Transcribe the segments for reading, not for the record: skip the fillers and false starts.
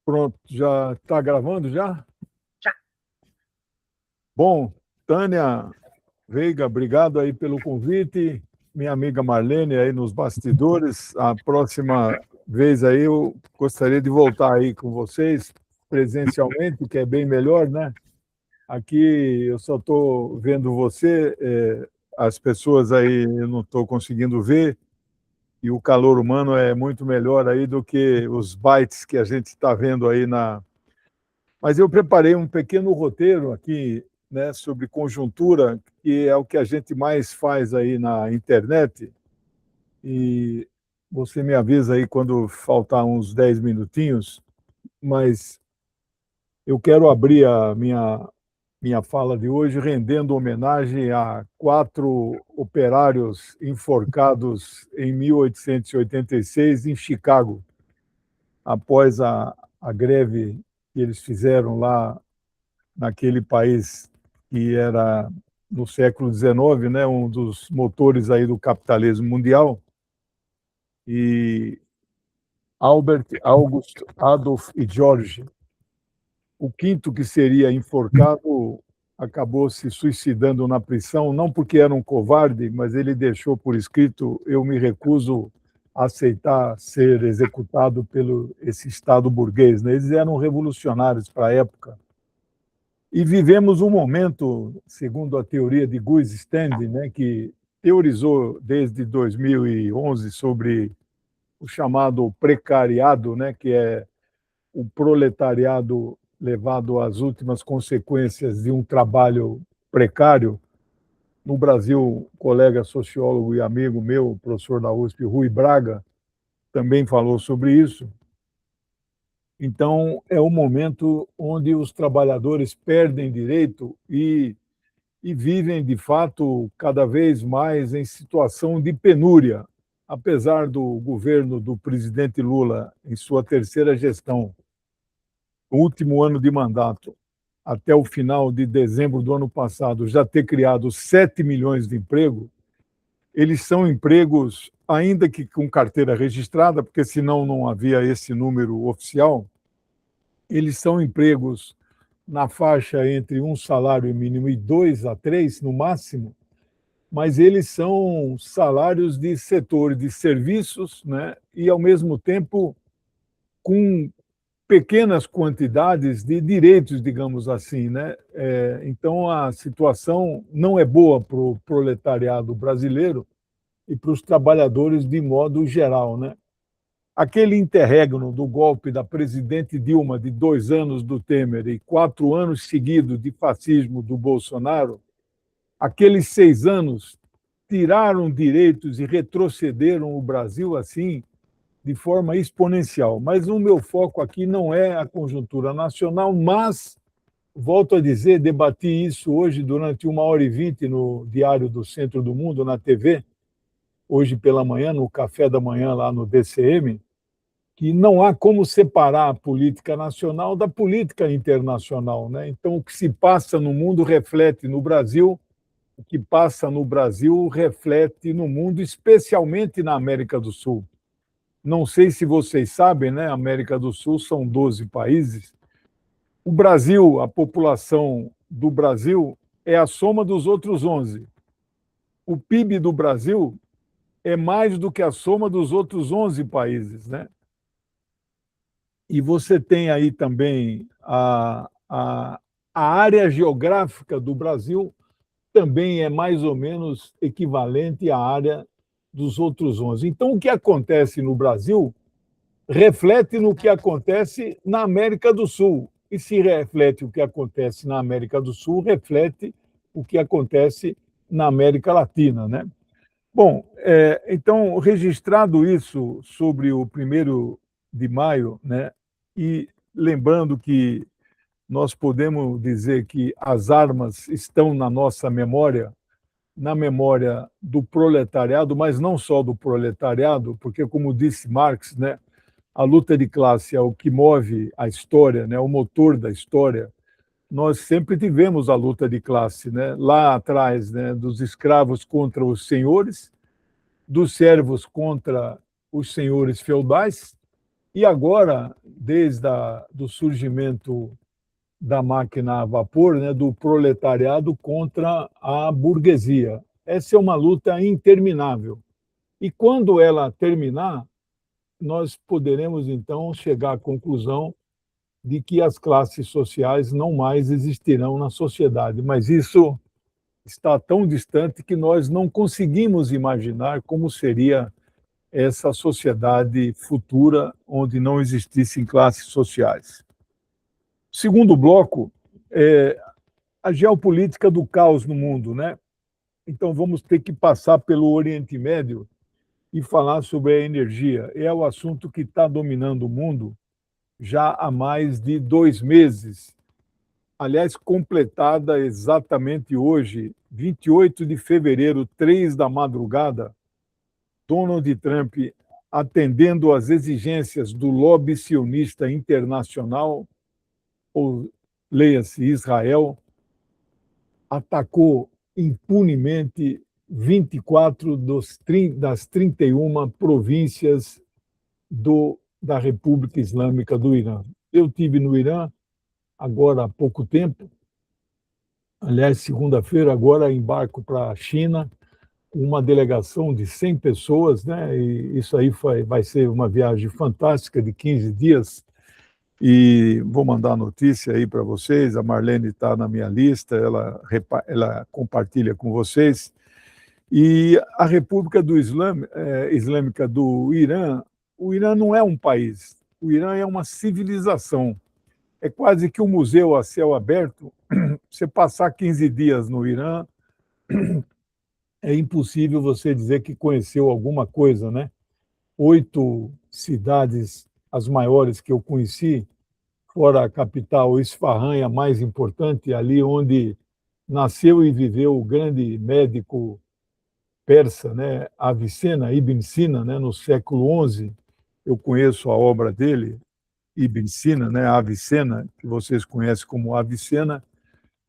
Pronto, já está gravando já? Já. Bom, Tânia Veiga, obrigado aí pelo convite. Minha amiga Marlene aí nos bastidores. A próxima vez aí eu gostaria de voltar aí com vocês presencialmente, que é bem melhor, né? Aqui eu só estou vendo você, as pessoas aí eu não estou conseguindo ver, e o calor humano é muito melhor aí do que os bytes que a gente está vendo aí na. Mas eu preparei um pequeno roteiro aqui, né, sobre conjuntura, que é o que a gente mais faz aí na internet. E você me avisa aí quando faltar uns 10 minutinhos, mas eu quero abrir a minha fala de hoje rendendo homenagem a 4 operários enforcados em 1886 em Chicago, após a greve que eles fizeram lá naquele país que era, no século XIX, né, um dos motores aí do capitalismo mundial. E Albert, August, Adolf e George. O quinto, que seria enforcado, acabou se suicidando na prisão, não porque era um covarde, mas ele deixou por escrito: eu me recuso a aceitar ser executado pelo esse Estado burguês. Né? Eles eram revolucionários para a época. E vivemos um momento, segundo a teoria de Guy Stende, né, que teorizou desde 2011 sobre o chamado precariado, né, que é o proletariado levado às últimas consequências de um trabalho precário. No Brasil, um colega sociólogo e amigo meu, professor da USP, Rui Braga, também falou sobre isso. Então, é um momento onde os trabalhadores perdem direito e vivem, de fato, cada vez mais em situação de penúria, apesar do governo do presidente Lula, em sua terceira gestão, o último ano de mandato, até o final de dezembro do ano passado, já ter criado 7 milhões de empregos. Eles são empregos, ainda que com carteira registrada, porque senão não havia esse número oficial, eles são empregos na faixa entre um salário mínimo e 2 a 3 no máximo, mas eles são salários de setor de serviços, né? E, ao mesmo tempo, com pequenas quantidades de direitos, digamos assim. Né? Então, a situação não é boa para o proletariado brasileiro e para os trabalhadores de modo geral. Né? Aquele interregno do golpe da presidente Dilma de 2 anos do Temer e 4 anos seguidos de fascismo do Bolsonaro, aqueles 6 anos tiraram direitos e retrocederam o Brasil assim de forma exponencial. Mas o meu foco aqui não é a conjuntura nacional, mas, volto a dizer, debati isso hoje durante 1h20 no Diário do Centro do Mundo, na TV, hoje pela manhã, no café da manhã lá no DCM, que não há como separar a política nacional da política internacional. Né? Então, o que se passa no mundo reflete no Brasil, o que passa no Brasil reflete no mundo, especialmente na América do Sul. Não sei se vocês sabem, né? América do Sul são 12 países. O Brasil, a população do Brasil é a soma dos outros 11. O PIB do Brasil é mais do que a soma dos outros 11 países, né? E você tem aí também a área geográfica do Brasil também é mais ou menos equivalente à área dos outros 11. Então, o que acontece no Brasil reflete no que acontece na América do Sul. E se reflete o que acontece na América do Sul, reflete o que acontece na América Latina. Né? Bom, então, registrado isso sobre o 1º de maio, né, e lembrando que nós podemos dizer que as armas estão na nossa memória, na memória do proletariado, mas não só do proletariado, porque, como disse Marx, né, a luta de classe é o que move a história, né, o motor da história. Nós sempre tivemos a luta de classe, né, lá atrás, né, dos escravos contra os senhores, dos servos contra os senhores feudais, E agora, desde do surgimento da máquina a vapor, né, do proletariado contra a burguesia. Essa é uma luta interminável. E quando ela terminar, nós poderemos então chegar à conclusão de que as classes sociais não mais existirão na sociedade, mas isso está tão distante que nós não conseguimos imaginar como seria essa sociedade futura onde não existissem classes sociais. Segundo bloco, é a geopolítica do caos no mundo, né? Então vamos ter que passar pelo Oriente Médio e falar sobre a energia. É o assunto que está dominando o mundo já há mais de 2 meses. Aliás, completada exatamente hoje, 28 de fevereiro, 3 da madrugada, Donald Trump, atendendo às exigências do lobby sionista internacional, ou leia-se Israel, atacou impunemente 24 das 31 províncias da República Islâmica do Irã. Eu tive no Irã agora há pouco tempo, aliás, segunda-feira, agora embarco para a China, com uma delegação de 100 pessoas, né? E isso aí vai ser uma viagem fantástica de 15 dias. E vou mandar a notícia aí para vocês. A Marlene está na minha lista, ela compartilha com vocês. E a República Islâmica do Irã, o Irã não é um país, o Irã é uma civilização. É quase que um museu a céu aberto. Você passar 15 dias no Irã, é impossível você dizer que conheceu alguma coisa, né? 8 cidades, as maiores que eu conheci, fora a capital Isfahan, a mais importante, ali onde nasceu e viveu o grande médico persa, né, Avicena, Ibn Sina, né, no século XI. Eu conheço a obra dele, Ibn Sina, né, Avicena, que vocês conhecem como Avicena,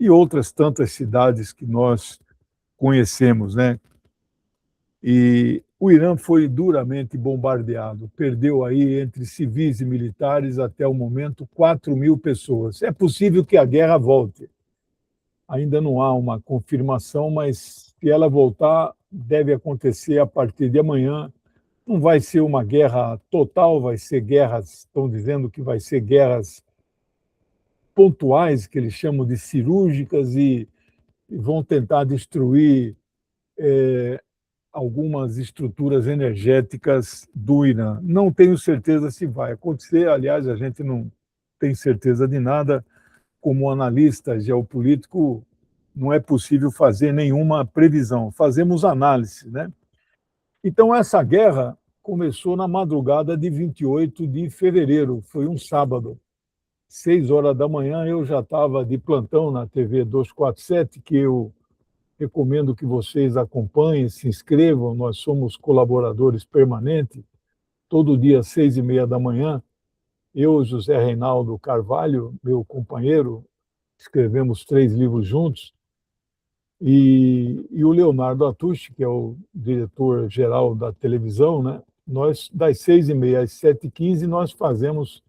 e outras tantas cidades que nós conhecemos, né? E o Irã foi duramente bombardeado, perdeu aí entre civis e militares até o momento 4.000 pessoas. É possível que a guerra volte. Ainda não há uma confirmação, mas se ela voltar, deve acontecer a partir de amanhã. Não vai ser uma guerra total, vai ser guerras, estão dizendo que vai ser guerras pontuais, que eles chamam de cirúrgicas, e vão tentar destruir algumas estruturas energéticas do Irã. Não tenho certeza se vai acontecer, aliás, a gente não tem certeza de nada. Como analista geopolítico, não é possível fazer nenhuma previsão, fazemos análise, né? Então, essa guerra começou na madrugada de 28 de fevereiro, foi um sábado. 6 horas da manhã, eu já estava de plantão na TV 247, que eu recomendo que vocês acompanhem, se inscrevam, nós somos colaboradores permanentes, todo dia às 6h30 da manhã, eu, José Reinaldo Carvalho, meu companheiro, escrevemos 3 livros juntos, e o Leonardo Atushi, que é o diretor-geral da televisão, né? Nós, das 6h30 às 7h15, nós fazemos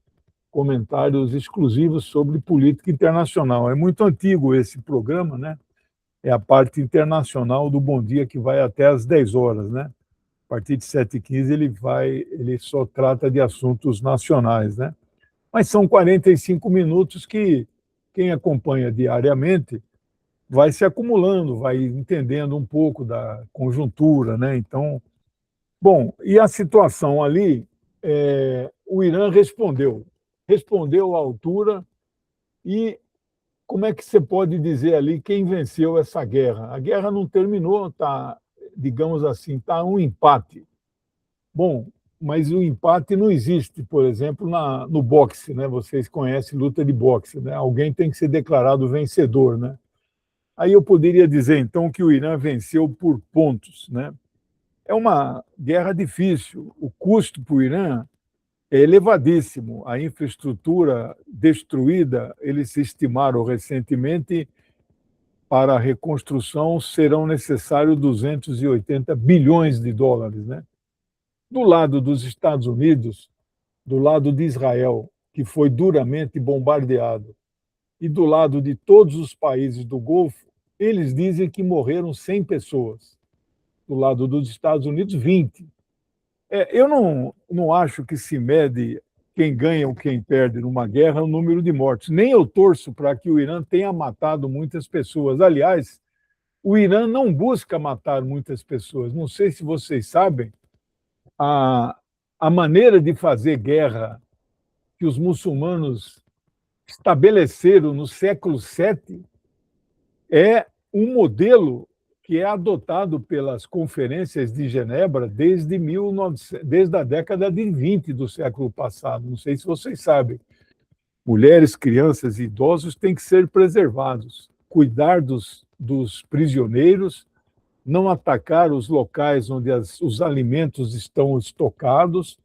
comentários exclusivos sobre política internacional. É muito antigo esse programa, né? É a parte internacional do Bom Dia, que vai até às 10 horas, né? A partir de 7h15 ele só trata de assuntos nacionais, né? Mas são 45 minutos que quem acompanha diariamente vai se acumulando, vai entendendo um pouco da conjuntura, né? Então, bom, e a situação ali, o Irã respondeu à altura. E como é que você pode dizer ali quem venceu essa guerra? A guerra não terminou, tá, digamos assim, tá um empate. Bom, mas o empate não existe, por exemplo, no boxe, né? Vocês conhecem luta de boxe, né? Alguém tem que ser declarado vencedor, né? Aí eu poderia dizer, então, que o Irã venceu por pontos, né? É uma guerra difícil. O custo para o Irã é elevadíssimo. A infraestrutura destruída, eles estimaram recentemente, para a reconstrução serão necessários 280 bilhões de dólares, né? Do lado dos Estados Unidos, do lado de Israel, que foi duramente bombardeado, e do lado de todos os países do Golfo, eles dizem que morreram 100 pessoas. Do lado dos Estados Unidos, 20. Eu não acho que se mede quem ganha ou quem perde numa guerra o número de mortes. Nem eu torço para que o Irã tenha matado muitas pessoas. Aliás, o Irã não busca matar muitas pessoas. Não sei se vocês sabem, a, a maneira de fazer guerra que os muçulmanos estabeleceram no século VII é um modelo que é adotado pelas conferências de Genebra desde a década de 20 do século passado. Não sei se vocês sabem. Mulheres, crianças e idosos têm que ser preservados, cuidar dos prisioneiros, não atacar os locais onde os alimentos estão estocados.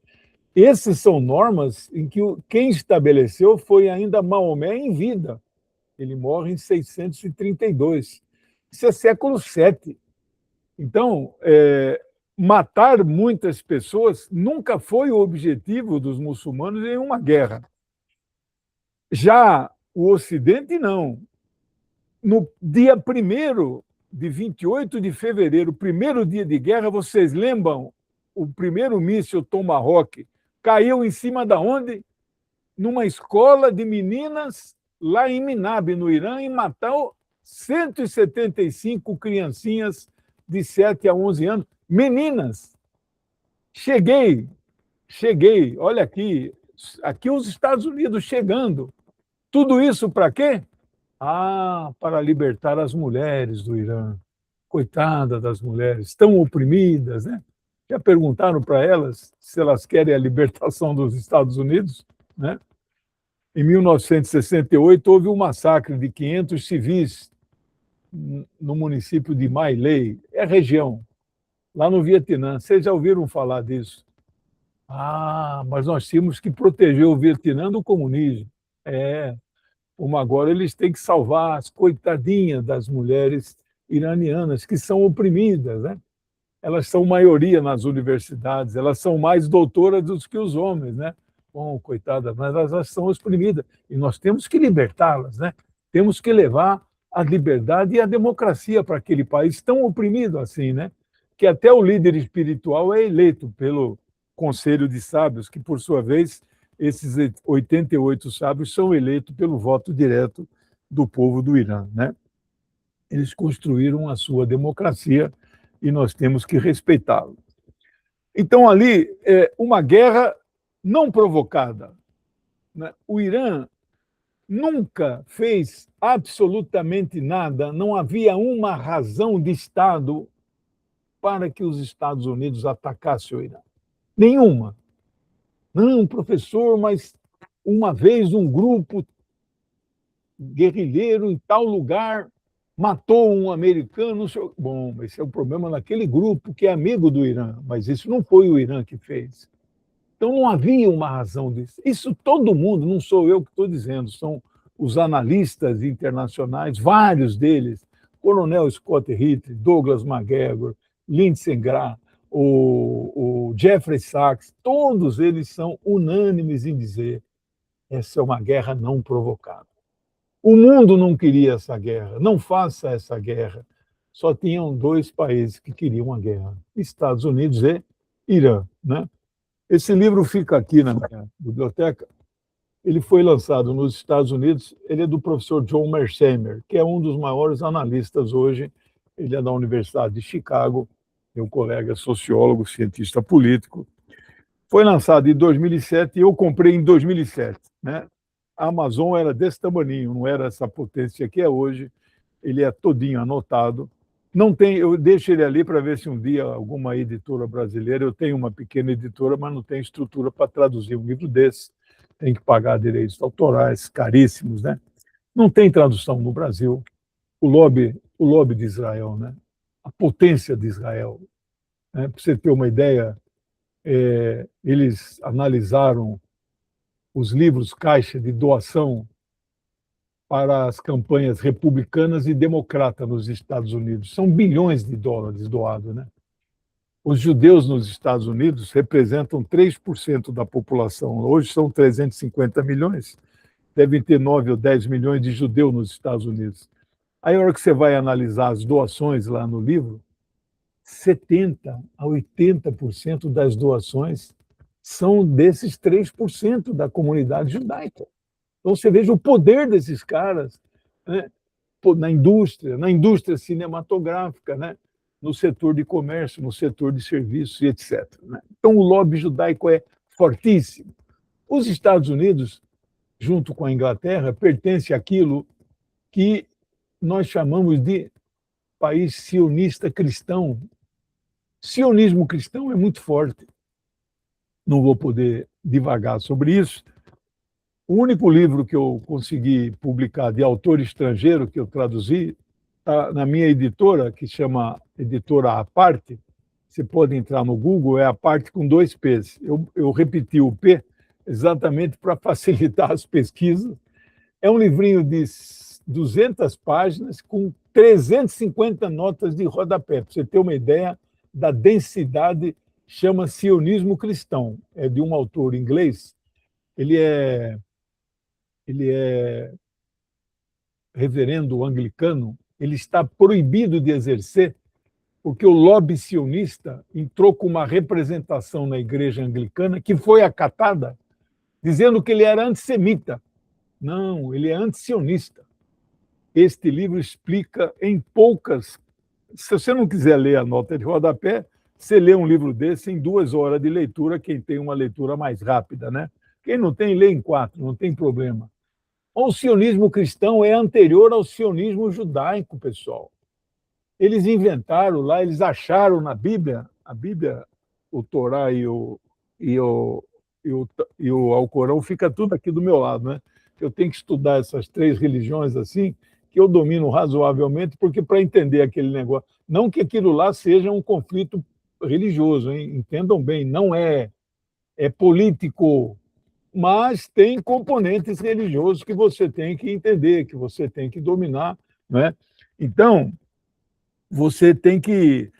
Essas são normas em que quem estabeleceu foi ainda Maomé em vida. Ele morre em 632. Isso é século VII. Então, matar muitas pessoas nunca foi o objetivo dos muçulmanos em uma guerra. Já o Ocidente, não. No dia 1º de 28 de fevereiro, primeiro dia de guerra, vocês lembram? O primeiro míssil Tomahawk caiu em cima da onde? Numa escola de meninas lá em Minab, no Irã, e matou 175 criancinhas de 7 a 11 anos, meninas. Cheguei, olha aqui os Estados Unidos chegando. Tudo isso para quê? Para libertar as mulheres do Irã. Coitada das mulheres, tão oprimidas, né? Já perguntaram para elas se elas querem a libertação dos Estados Unidos, né? Em 1968, houve um massacre de 500 civis no município de My Lai, é região, lá no Vietnã. Vocês já ouviram falar disso? Mas nós tínhamos que proteger o Vietnã do comunismo. Como agora eles têm que salvar as coitadinhas das mulheres iranianas, que são oprimidas, né? Elas são maioria nas universidades, elas são mais doutoras do que os homens, né? Bom, coitadas, mas elas são oprimidas e nós temos que libertá-las, né? Temos que levar a liberdade e a democracia para aquele país tão oprimido assim, né? Que até o líder espiritual é eleito pelo Conselho de Sábios, que por sua vez esses 88 sábios são eleitos pelo voto direto do povo do Irã, né? Eles construíram a sua democracia e nós temos que respeitá-lo. Então, ali, uma guerra não provocada, né? O Irã nunca fez absolutamente nada, não havia uma razão de Estado para que os Estados Unidos atacassem o Irã. Nenhuma. Não, professor, mas uma vez um grupo guerrilheiro em tal lugar matou um americano. Bom, esse é o problema naquele grupo que é amigo do Irã, mas isso não foi o Irã que fez. Então não havia uma razão disso. Isso todo mundo, não sou eu que estou dizendo, são os analistas internacionais, vários deles, Coronel Scott Ritter, Douglas McGregor, Lindsey Graham, o Jeffrey Sachs, todos eles são unânimes em dizer essa é uma guerra não provocada. O mundo não queria essa guerra, não faça essa guerra. Só tinham dois países que queriam a guerra, Estados Unidos e Irã, né? Esse livro fica aqui na minha biblioteca. Ele foi lançado nos Estados Unidos. Ele é do professor John Mearsheimer, que é um dos maiores analistas hoje. Ele é da Universidade de Chicago, meu colega sociólogo, cientista político. Foi lançado em 2007 e eu comprei em 2007, né? A Amazon era desse tamaninho, não era essa potência que é hoje. Ele é todinho anotado. Não tem, eu deixo ele ali para ver se um dia alguma editora brasileira, eu tenho uma pequena editora, mas não tem estrutura para traduzir um livro desse, tem que pagar direitos autorais caríssimos, né? Não tem tradução no Brasil. O lobby de Israel, né? A potência de Israel, né? Para você ter uma ideia, eles analisaram os livros caixa de doação para as campanhas republicanas e democratas nos Estados Unidos. São bilhões de dólares doados, né? Os judeus nos Estados Unidos representam 3% da população. Hoje são 350 milhões. Devem ter 9 ou 10 milhões de judeus nos Estados Unidos. Aí, a hora que você vai analisar as doações lá no livro, 70% a 80% das doações são desses 3% da comunidade judaica. Então, você veja o poder desses caras, né, na indústria cinematográfica, né, no setor de comércio, no setor de serviços e etc. Né? Então, o lobby judaico é fortíssimo. Os Estados Unidos, junto com a Inglaterra, pertence àquilo que nós chamamos de país sionista cristão. Sionismo cristão é muito forte. Não vou poder divagar sobre isso. O único livro que eu consegui publicar de autor estrangeiro, que eu traduzi, está na minha editora, que chama Editora A Parte. Você pode entrar no Google, é A Parte com 2 P's. Eu repeti o P exatamente para facilitar as pesquisas. É um livrinho de 200 páginas com 350 notas de rodapé. Para você ter uma ideia da densidade, chama Sionismo Cristão. É de um autor inglês. Ele é reverendo anglicano. Ele está proibido de exercer porque o lobby sionista entrou com uma representação na igreja anglicana que foi acatada, dizendo que ele era antissemita. Não, ele é antisionista. Este livro explica em poucas... Se você não quiser ler a nota de rodapé, você lê um livro desse em 2 horas de leitura, quem tem uma leitura mais rápida, né? Quem não tem, lê em 4, não tem problema. O sionismo cristão é anterior ao sionismo judaico, pessoal. Eles inventaram lá, eles acharam na Bíblia, a Bíblia, o Torá e o Alcorão, fica tudo aqui do meu lado, né? Eu tenho que estudar essas 3 religiões assim, que eu domino razoavelmente, porque para entender aquele negócio, não que aquilo lá seja um conflito religioso, hein? Entendam bem, não é político, mas tem componentes religiosos que você tem que entender, que você tem que dominar, né? Então, você tem que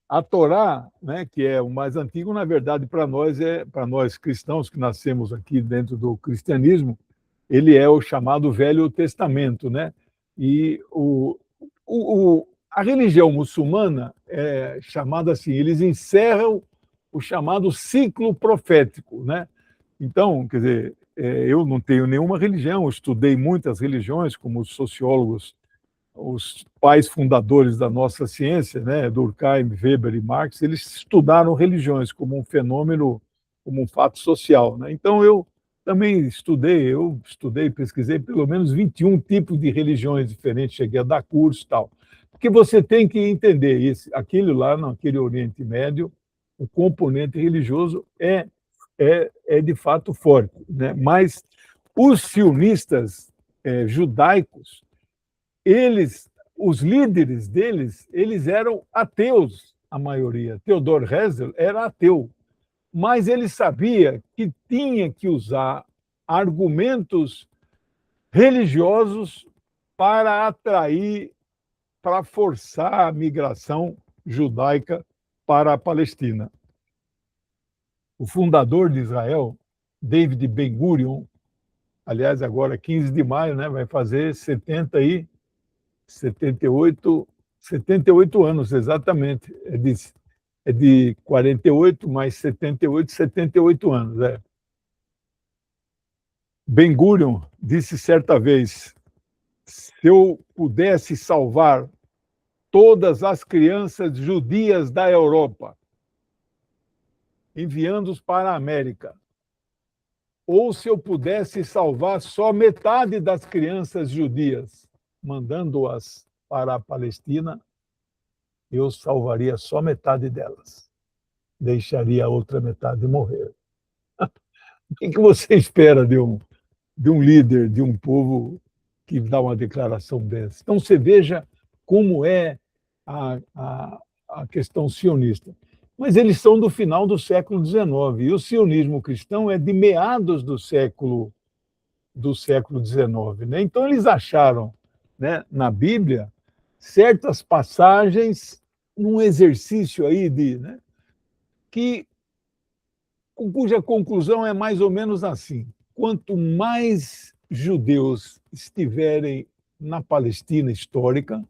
a Torá, né, que é o mais antigo, na verdade, para nós cristãos que nascemos aqui dentro do cristianismo, ele é o chamado Velho Testamento, né? E a religião muçulmana é chamada assim, eles encerram o chamado ciclo profético, né? Então, quer dizer, eu não tenho nenhuma religião, eu estudei muitas religiões, como os sociólogos, os pais fundadores da nossa ciência, né, Durkheim, Weber e Marx, eles estudaram religiões como um fenômeno, como um fato social, né? Então, eu estudei, pesquisei pelo menos 21 tipos de religiões diferentes, cheguei a dar curso e tal. Porque você tem que entender isso, aquilo lá, naquele Oriente Médio, o componente religioso é de fato forte, né? Mas os sionistas judaicos, os líderes deles, eles eram ateus, a maioria. Theodor Herzl era ateu, mas ele sabia que tinha que usar argumentos religiosos para atrair, para forçar a migração judaica para a Palestina. O fundador de Israel, David Ben-Gurion, aliás, agora 15 de maio, né, vai fazer 78 anos, exatamente. É de 48 mais 78 anos. Ben-Gurion disse certa vez: se eu pudesse salvar todas as crianças judias da Europa, enviando-os para a América, ou se eu pudesse salvar só metade das crianças judias, mandando-as para a Palestina, eu salvaria só metade delas. Deixaria a outra metade morrer. O que você espera de um líder, de um povo que dá uma declaração dessa? Então, você veja como é a questão sionista. Mas eles são do final do século XIX, e o sionismo cristão é de meados do século XIX. Né? Então, eles acharam, né, na Bíblia certas passagens num exercício aí cuja conclusão é mais ou menos assim: quanto mais judeus estiverem na Palestina histórica,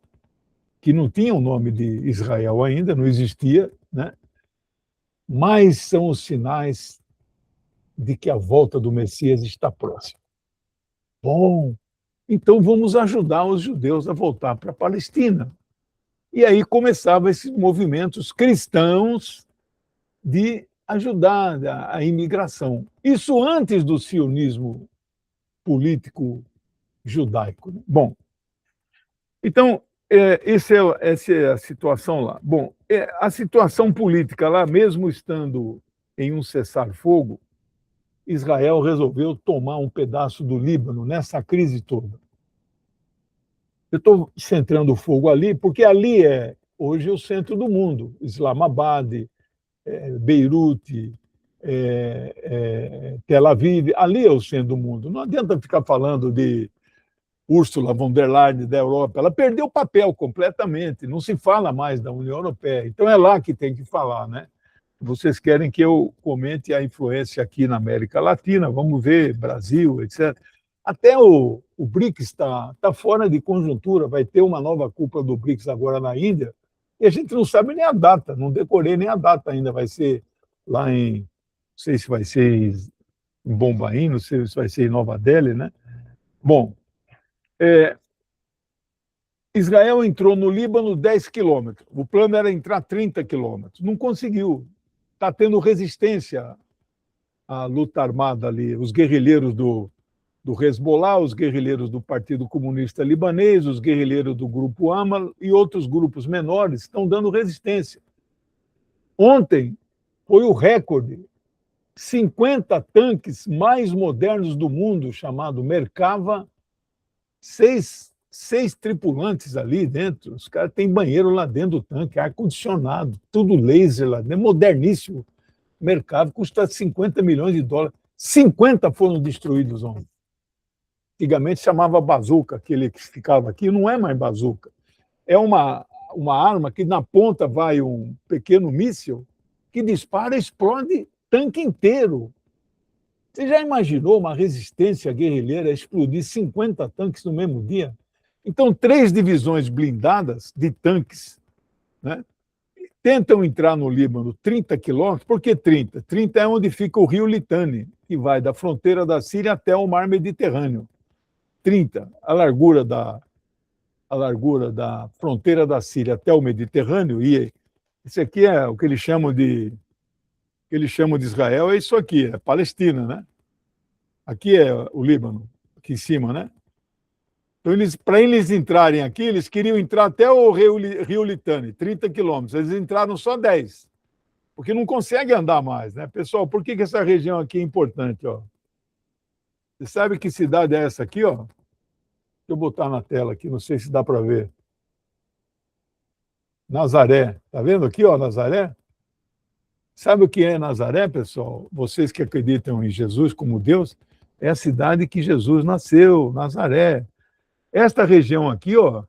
que não tinha o nome de Israel ainda, não existia, né? Mais são os sinais de que a volta do Messias está próxima. Bom, então vamos ajudar os judeus a voltar para a Palestina. E aí começavam esses movimentos cristãos de ajudar a imigração. Isso antes do sionismo político judaico. Bom, então, essa é a situação lá. Bom, a situação política lá, mesmo estando em um cessar-fogo, Israel resolveu tomar um pedaço do Líbano nessa crise toda. Eu estou centrando o fogo ali, porque ali é hoje o centro do mundo. Islamabad, Beirute, Tel Aviv, ali é o centro do mundo. Não adianta ficar falando de Ursula von der Leyen da Europa. Ela perdeu o papel completamente, não se fala mais da União Europeia. Então é lá que tem que falar, né? Vocês querem que eu comente a influência aqui na América Latina, vamos ver, Brasil, etc. Até o BRICS está fora de conjuntura, vai ter uma nova cúpula do BRICS agora na Índia, e a gente não sabe nem a data, não decorei nem a data ainda, vai ser lá em, não sei se vai ser em Bombaim, não sei se vai ser em Nova Delhi, né? Bom, Israel entrou no Líbano 10 quilômetros, o plano era entrar 30 quilômetros, não conseguiu, está tendo resistência à luta armada ali, os guerrilheiros do Hezbollah, os guerrilheiros do Partido Comunista Libanês, os guerrilheiros do Grupo Amal e outros grupos menores estão dando resistência. Ontem foi o recorde, 50 tanques mais modernos do mundo, chamado Merkava, seis tripulantes ali dentro, os caras têm banheiro lá dentro do tanque, ar-condicionado, tudo laser lá dentro, moderníssimo. O mercado custa 50 milhões de dólares. 50 foram destruídos ontem. Antigamente chamava bazuca, aquele que ficava aqui, não é mais bazuca. É uma arma que na ponta vai um pequeno míssil que dispara e explode tanque inteiro. Você já imaginou uma resistência guerrilheira explodir 50 tanques no mesmo dia? Então, 3 divisões blindadas de tanques, né, tentam entrar no Líbano 30 quilômetros. Por que 30? 30 é onde fica o rio Litani, que vai da fronteira da Síria até o mar Mediterrâneo. 30, a largura da fronteira da Síria até o Mediterrâneo, e isso aqui é o que eles chamam de Israel, é isso aqui, é Palestina, né? Aqui é o Líbano, aqui em cima, né? Então, para eles entrarem aqui, eles queriam entrar até o rio Litani, 30 quilômetros. Eles entraram só 10, porque não conseguem andar mais, né? Pessoal, por que essa região aqui é importante? Ó? Você sabe que cidade é essa aqui? Ó? Deixa eu botar na tela aqui, não sei se dá para ver. Nazaré. Está vendo aqui, ó, Nazaré? Sabe o que é Nazaré, pessoal? Vocês que acreditam em Jesus como Deus, é a cidade que Jesus nasceu, Nazaré. Esta região aqui, ó,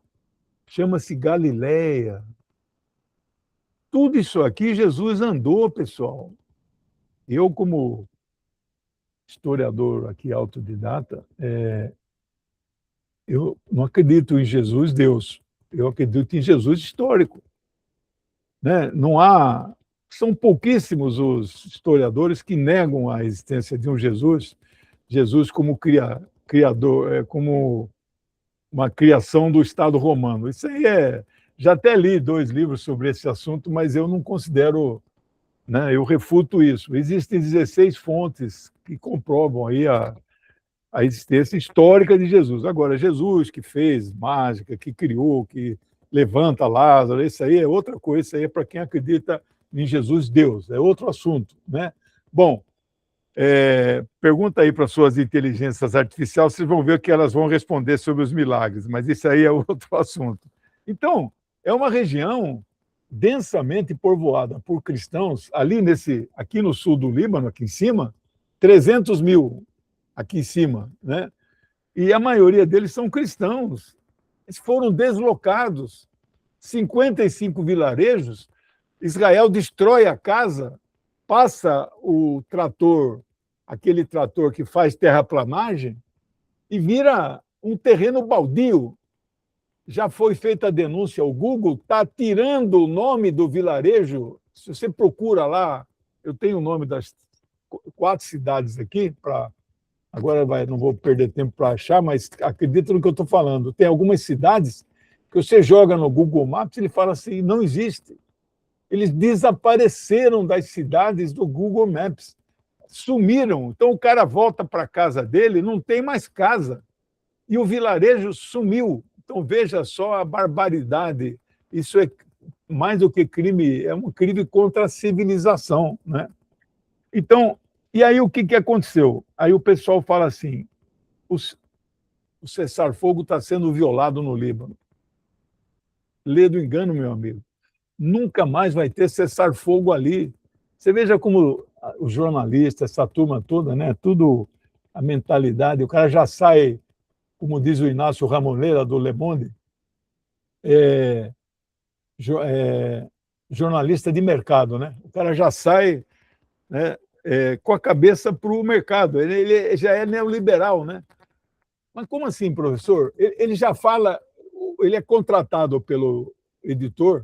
chama-se Galileia. Tudo isso aqui Jesus andou, pessoal. Eu, como historiador aqui autodidata, eu não acredito em Jesus Deus. Eu acredito em Jesus histórico. Né? Não há... São pouquíssimos os historiadores que negam a existência de um Jesus como criador, como uma criação do Estado romano. Isso aí já até li 2 livros sobre esse assunto, mas eu não considero, né, eu refuto isso. Existem 16 fontes que comprovam aí a existência histórica de Jesus. Agora, Jesus que fez mágica, que criou, que levanta Lázaro, isso aí é outra coisa, isso aí é para quem acredita em Jesus Deus, é outro assunto, né? Bom, pergunta aí para suas inteligências artificiais, vocês vão ver que elas vão responder sobre os milagres, mas isso aí é outro assunto. Então, é uma região densamente povoada por cristãos, aqui no sul do Líbano, aqui em cima, 300 mil aqui em cima, né? E a maioria deles são cristãos. Eles foram deslocados 55 vilarejos, Israel destrói a casa, passa o trator, aquele trator que faz terraplanagem, e vira um terreno baldio. Já foi feita a denúncia, o Google está tirando o nome do vilarejo. Se você procura lá, eu tenho o nome das 4 cidades aqui, agora não vou perder tempo para achar, mas acredita no que eu estou falando. Tem algumas cidades que você joga no Google Maps e ele fala assim, não existe. Eles desapareceram das cidades do Google Maps, sumiram. Então o cara volta para a casa dele, não tem mais casa. E o vilarejo sumiu. Então, veja só a barbaridade. Isso é mais do que crime, é um crime contra a civilização, né? Então, e aí o que aconteceu? Aí o pessoal fala assim, o cessar-fogo está sendo violado no Líbano. Lê do engano, meu amigo. Nunca mais vai ter cessar-fogo ali. Você veja como os jornalistas, essa turma toda, né? Tudo a mentalidade, o cara já sai, como diz o Inácio Ramoneira, do Le Monde, jornalista de mercado, né? O cara já sai, né, com a cabeça para o mercado, ele já é neoliberal, né? Mas como assim, professor? Ele já fala, ele é contratado pelo editor,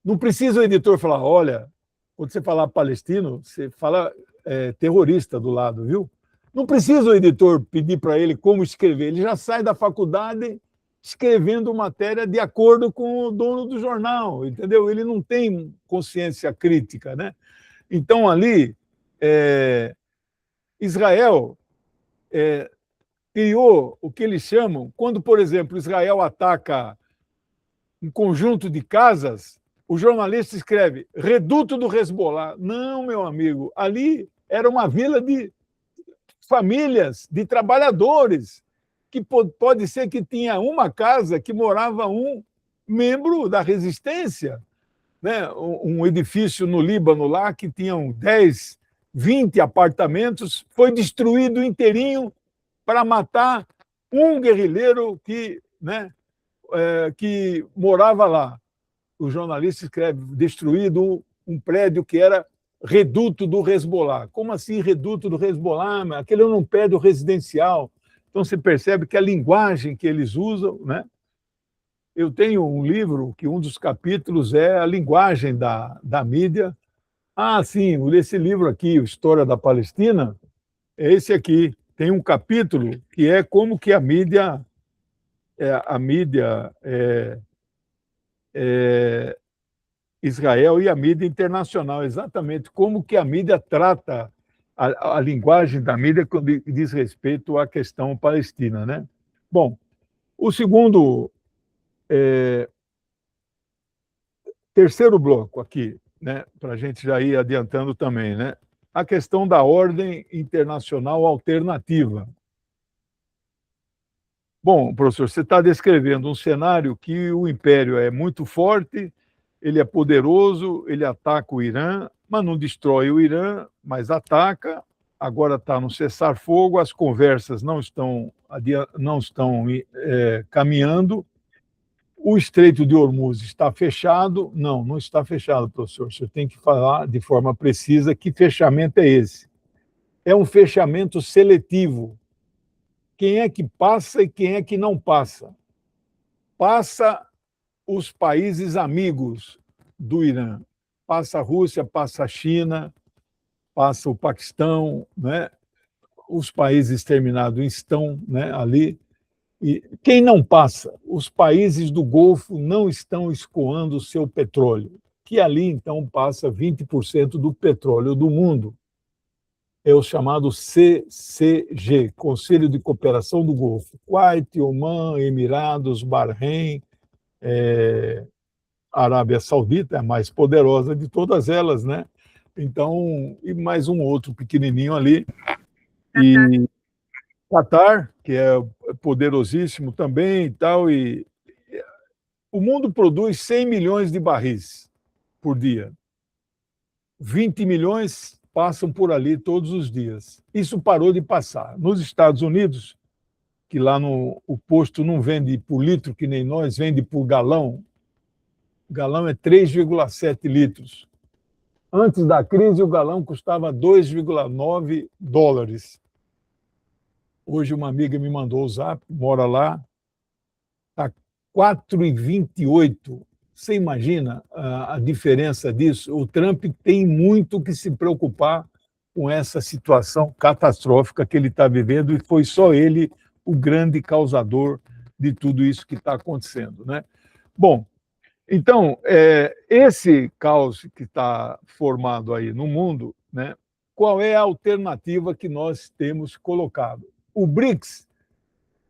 não precisa o editor falar, olha, quando você falar palestino, você fala terrorista do lado, viu? Não precisa o editor pedir para ele como escrever, ele já sai da faculdade escrevendo matéria de acordo com o dono do jornal, entendeu? Ele não tem consciência crítica, né? Então, ali, Israel criou o que eles chamam, quando, por exemplo, Israel ataca um conjunto de casas, o jornalista escreve reduto do Hezbollah. Não, meu amigo, ali era uma vila de famílias, de trabalhadores, que pode ser que tinha uma casa que morava um membro da resistência, né? Um edifício no Líbano lá que tinham 10, 20 apartamentos, foi destruído inteirinho para matar um guerrilheiro que morava lá. O jornalista escreve destruído um prédio que era reduto do Hezbollah. Como assim reduto do Hezbollah? Aquele era um prédio residencial. Então você percebe que a linguagem que eles usam, né? Eu tenho um livro que um dos capítulos é a linguagem da mídia. Ah, sim, esse livro aqui, História da Palestina, é esse aqui. Tem um capítulo que é como que a mídia Israel e a mídia internacional, exatamente como que a mídia trata a linguagem da mídia quando diz respeito à questão palestina, né? Bom, o segundo, terceiro bloco aqui, né, para a gente já ir adiantando também, né? A questão da ordem internacional alternativa. Bom, professor, você está descrevendo um cenário que o império é muito forte, ele é poderoso, ele ataca o Irã, mas não destrói o Irã, mas ataca. Agora está no cessar-fogo, as conversas não estão caminhando. O Estreito de Hormuz está fechado? Não, não está fechado, professor. Você tem que falar de forma precisa que fechamento é esse. É um fechamento seletivo. Quem é que passa e quem é que não passa? Passa os países amigos do Irã. Passa a Rússia, passa a China, passa o Paquistão, né? Os países exterminados estão, né, ali. E quem não passa? Os países do Golfo não estão escoando o seu petróleo, que ali, então, passa 20% do petróleo do mundo. É o chamado CCG, Conselho de Cooperação do Golfo. Kuwait, Omã, Emirados, Bahrein, Arábia Saudita, é a mais poderosa de todas elas, né? Então, e mais um outro pequenininho ali. E Catar, que é poderosíssimo também e tal. E o mundo produz 100 milhões de barris por dia. 20 milhões passam por ali todos os dias. Isso parou de passar. Nos Estados Unidos, que lá o posto não vende por litro que nem nós, vende por galão, O galão é 3,7 litros. Antes da crise, o galão custava 2,9 dólares. Hoje uma amiga me mandou o zap, mora lá, está 4,28. Você imagina a diferença disso? O Trump tem muito que se preocupar com essa situação catastrófica que ele está vivendo, e foi só ele o grande causador de tudo isso que está acontecendo, né? Bom, então, esse caos que está formado aí no mundo, né, qual é a alternativa que nós temos colocado? O BRICS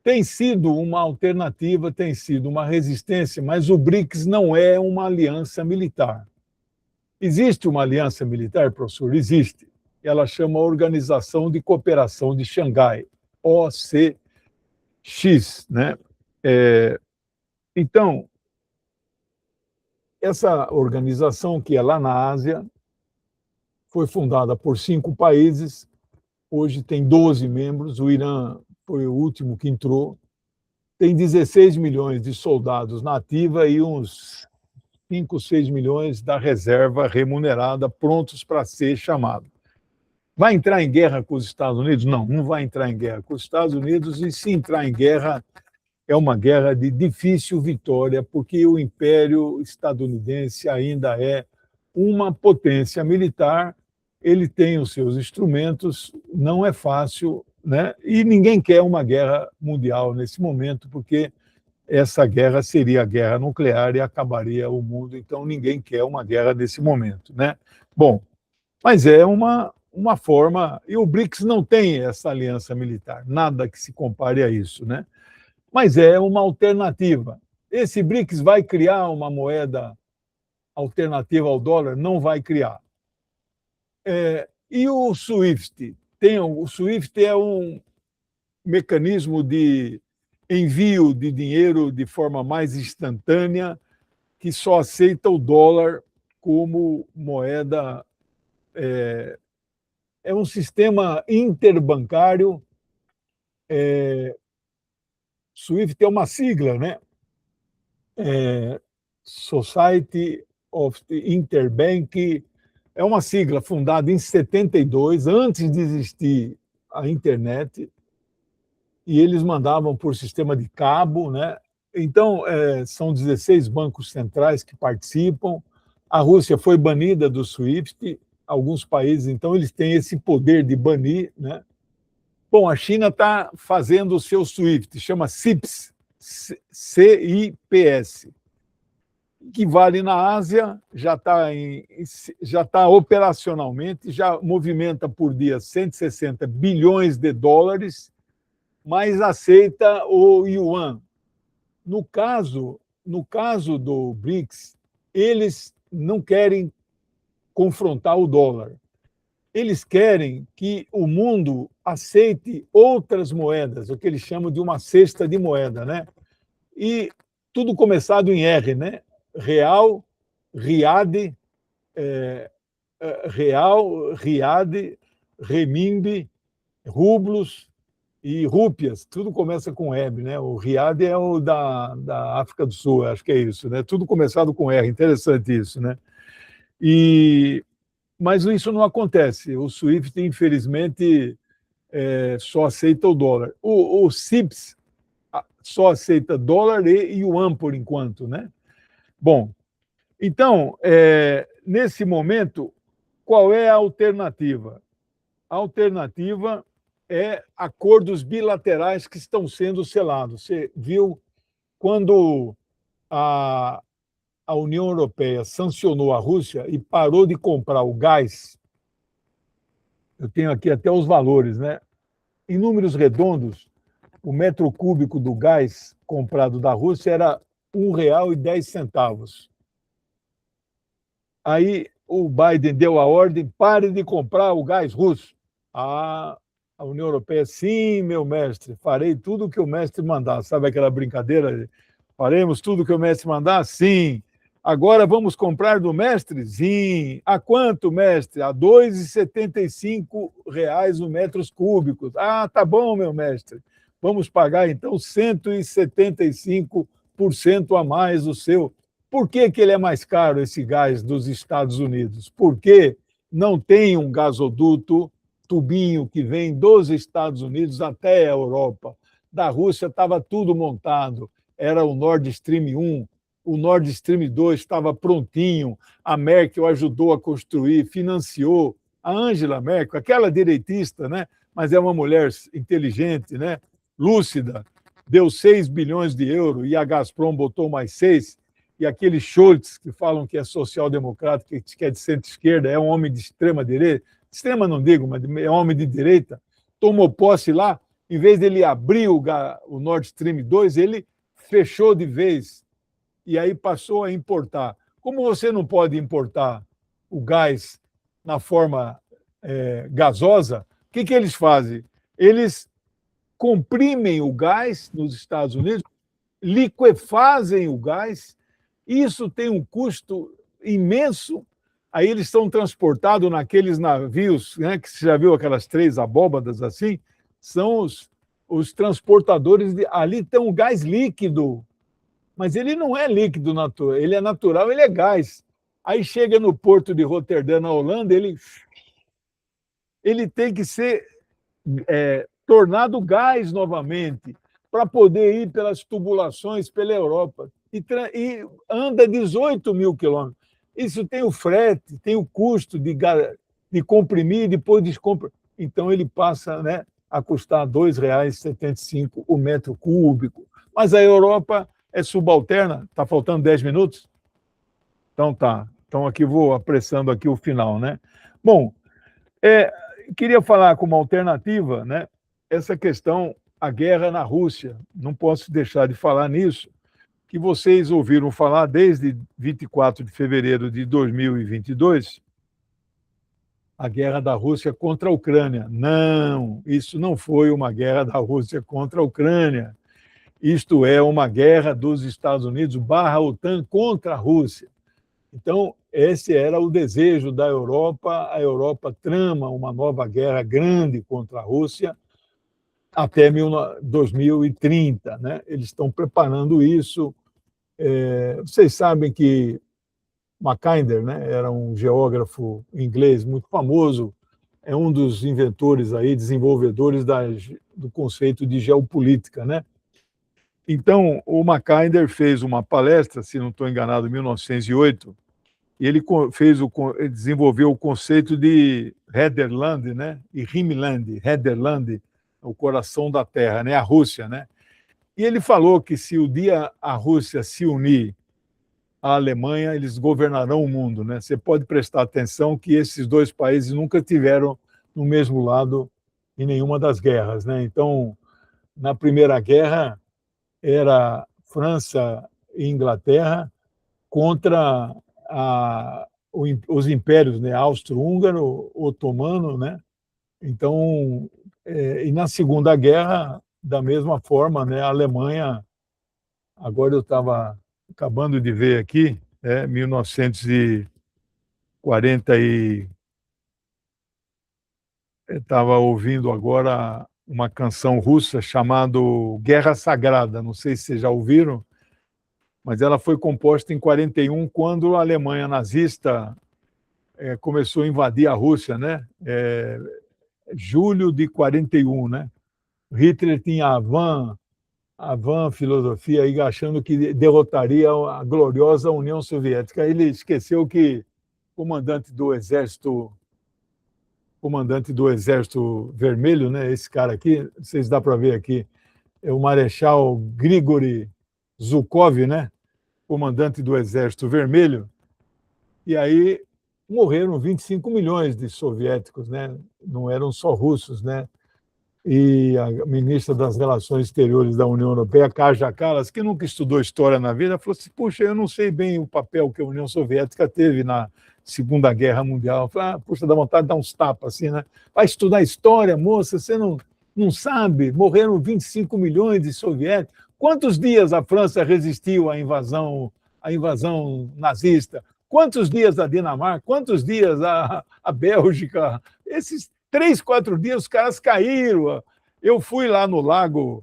tem sido uma alternativa, tem sido uma resistência, mas o BRICS não é uma aliança militar. Existe uma aliança militar, professor? Existe. Ela chama Organização de Cooperação de Xangai, OCX, né? Então, essa organização, que é lá na Ásia, foi fundada por 5 países, hoje tem 12 membros, o Irã foi o último que entrou, tem 16 milhões de soldados na ativa e uns 5, 6 milhões da reserva remunerada, prontos para ser chamado. Vai entrar em guerra com os Estados Unidos? Não, não vai entrar em guerra com os Estados Unidos, e se entrar em guerra, é uma guerra de difícil vitória, porque o Império Estadunidense ainda é uma potência militar, ele tem os seus instrumentos, não é fácil, né? E ninguém quer uma guerra mundial nesse momento, porque essa guerra seria a guerra nuclear e acabaria o mundo, então ninguém quer uma guerra nesse momento, né? Bom, mas é uma forma, e o BRICS não tem essa aliança militar, nada que se compare a isso, né? Mas é uma alternativa. Esse BRICS vai criar uma moeda alternativa ao dólar? Não vai criar. E o SWIFT? O SWIFT é um mecanismo de envio de dinheiro de forma mais instantânea, que só aceita o dólar como moeda. É um sistema interbancário. SWIFT é uma sigla, né? Society of the Interbank, é uma sigla fundada em 72, antes de existir a internet, e eles mandavam por sistema de cabo, né? Então, são 16 bancos centrais que participam. A Rússia foi banida do SWIFT, alguns países, então, eles têm esse poder de banir, né? Bom, a China está fazendo o seu SWIFT, chama CIPS, CIPS, que vale na Ásia, já está operacionalmente, já movimenta por dia 160 bilhões de dólares, mas aceita o yuan. No caso do BRICS, eles não querem confrontar o dólar. Eles querem que o mundo aceite outras moedas, o que eles chamam de uma cesta de moeda, né? E tudo começado em R, né? Real, riade, renminbi, rublos e rúpias, tudo começa com R, né? O riade é o da África do Sul, acho que é isso, né? Tudo começado com R, interessante isso, né? Mas isso não acontece. O SWIFT, infelizmente, só aceita o dólar. O CIPS só aceita dólar e yuan por enquanto, né? Bom, então, nesse momento, qual é a alternativa? A alternativa é acordos bilaterais que estão sendo selados. Você viu quando a União Europeia sancionou a Rússia e parou de comprar o gás? Eu tenho aqui até os valores, né? Em números redondos, o metro cúbico do gás comprado da Rússia era R$ 1,10. Aí o Biden deu a ordem: pare de comprar o gás russo. A União Europeia: sim, meu mestre, farei tudo o que o mestre mandar. Sabe aquela brincadeira? Faremos tudo o que o mestre mandar? Sim. Agora vamos comprar do mestre? Sim. A quanto, mestre? A R$ 2,75 o metros cúbicos. Ah, tá bom, meu mestre. Vamos pagar, então, 175% a mais o seu Por que que ele é mais caro, esse gás dos Estados Unidos? Porque não tem um gasoduto, tubinho que vem dos Estados Unidos até a Europa. Da Rússia estava tudo montado, era o Nord Stream 1, o Nord Stream 2 estava prontinho, a Merkel ajudou a construir, financiou. A Angela Merkel, aquela direitista, né? Mas é uma mulher inteligente, né? Lúcida, deu 6 bilhões de euros e a Gazprom botou mais 6, e aquele Scholz, que falam que é social-democrata, que é de centro-esquerda, é um homem de extrema-direita, extrema não digo, mas é um homem de direita, tomou posse lá, em vez dele abrir o Nord Stream 2, ele fechou de vez e aí passou a importar. Como você não pode importar o gás na forma gasosa, o que eles fazem? Eles comprimem o gás nos Estados Unidos, liquefazem o gás, isso tem um custo imenso. Aí eles são transportados naqueles navios, né, que você já viu aquelas 3 abóbadas assim, são os transportadores, ali tem um gás líquido, mas ele não é líquido natural, ele é natural, ele é gás. Aí chega no porto de Roterdã, na Holanda, ele tem que ser tornado gás novamente, para poder ir pelas tubulações pela Europa. E anda 18 mil quilômetros. Isso tem o frete, tem o custo de comprimir e depois descomprimir. Então, ele passa, né, a custar R$ 2,75 o metro cúbico. Mas a Europa é subalterna. Está faltando 10 minutos? Então tá. Então aqui vou apressando aqui o final, né? Bom, queria falar como alternativa, né, essa questão, a guerra na Rússia. Não posso deixar de falar nisso, que vocês ouviram falar desde 24 de fevereiro de 2022, a guerra da Rússia contra a Ucrânia. Não, isso não foi uma guerra da Rússia contra a Ucrânia. Isto é uma guerra dos Estados Unidos / OTAN contra a Rússia. Então, esse era o desejo da Europa. A Europa trama uma nova guerra grande contra a Rússia até 2030, né? Eles estão preparando isso. Vocês sabem que Mackinder, né, era um geógrafo inglês muito famoso, é um dos inventores aí, desenvolvedores do conceito de geopolítica, né? Então, o Mackinder fez uma palestra, se não estou enganado, em 1908, e ele desenvolveu o conceito de Hederland, né, e Himland, Hederland, o coração da Terra, né, a Rússia, né? E ele falou que se o dia a Rússia se unir à Alemanha, eles governarão o mundo, né? Você pode prestar atenção que esses dois países nunca tiveram no mesmo lado em nenhuma das guerras, né? Então, na Primeira Guerra, era França e Inglaterra contra os impérios, né? Austro-húngaro, otomano, né? Então, e na Segunda Guerra, da mesma forma, né? A Alemanha, agora eu estava acabando de ver aqui, 1940 estava ouvindo agora uma canção russa chamada Guerra Sagrada, não sei se vocês já ouviram, mas ela foi composta em 41, quando a Alemanha nazista começou a invadir a Rússia, né? Julho de 41, né? Hitler tinha a van filosofia aí, achando que derrotaria a gloriosa União Soviética. Ele esqueceu que o comandante do Exército Vermelho, né, esse cara aqui, vocês dá para ver aqui, é o Marechal Grigori Zhukov, né, comandante do Exército Vermelho, e aí morreram 25 milhões de soviéticos, né, não eram só russos, né, e a ministra das Relações Exteriores da União Europeia, Kaja Kallas, que nunca estudou história na vida, falou assim: puxa, eu não sei bem o papel que a União Soviética teve na Segunda Guerra Mundial. Eu falei: puxa, dá vontade de dar uns tapas assim, né? Vai estudar história, moça, você não sabe? Morreram 25 milhões de soviéticos. Quantos dias a França resistiu à invasão nazista? Quantos dias a Dinamarca? Quantos dias a Bélgica? Esses 3, 4 dias os caras caíram. Eu fui lá no lago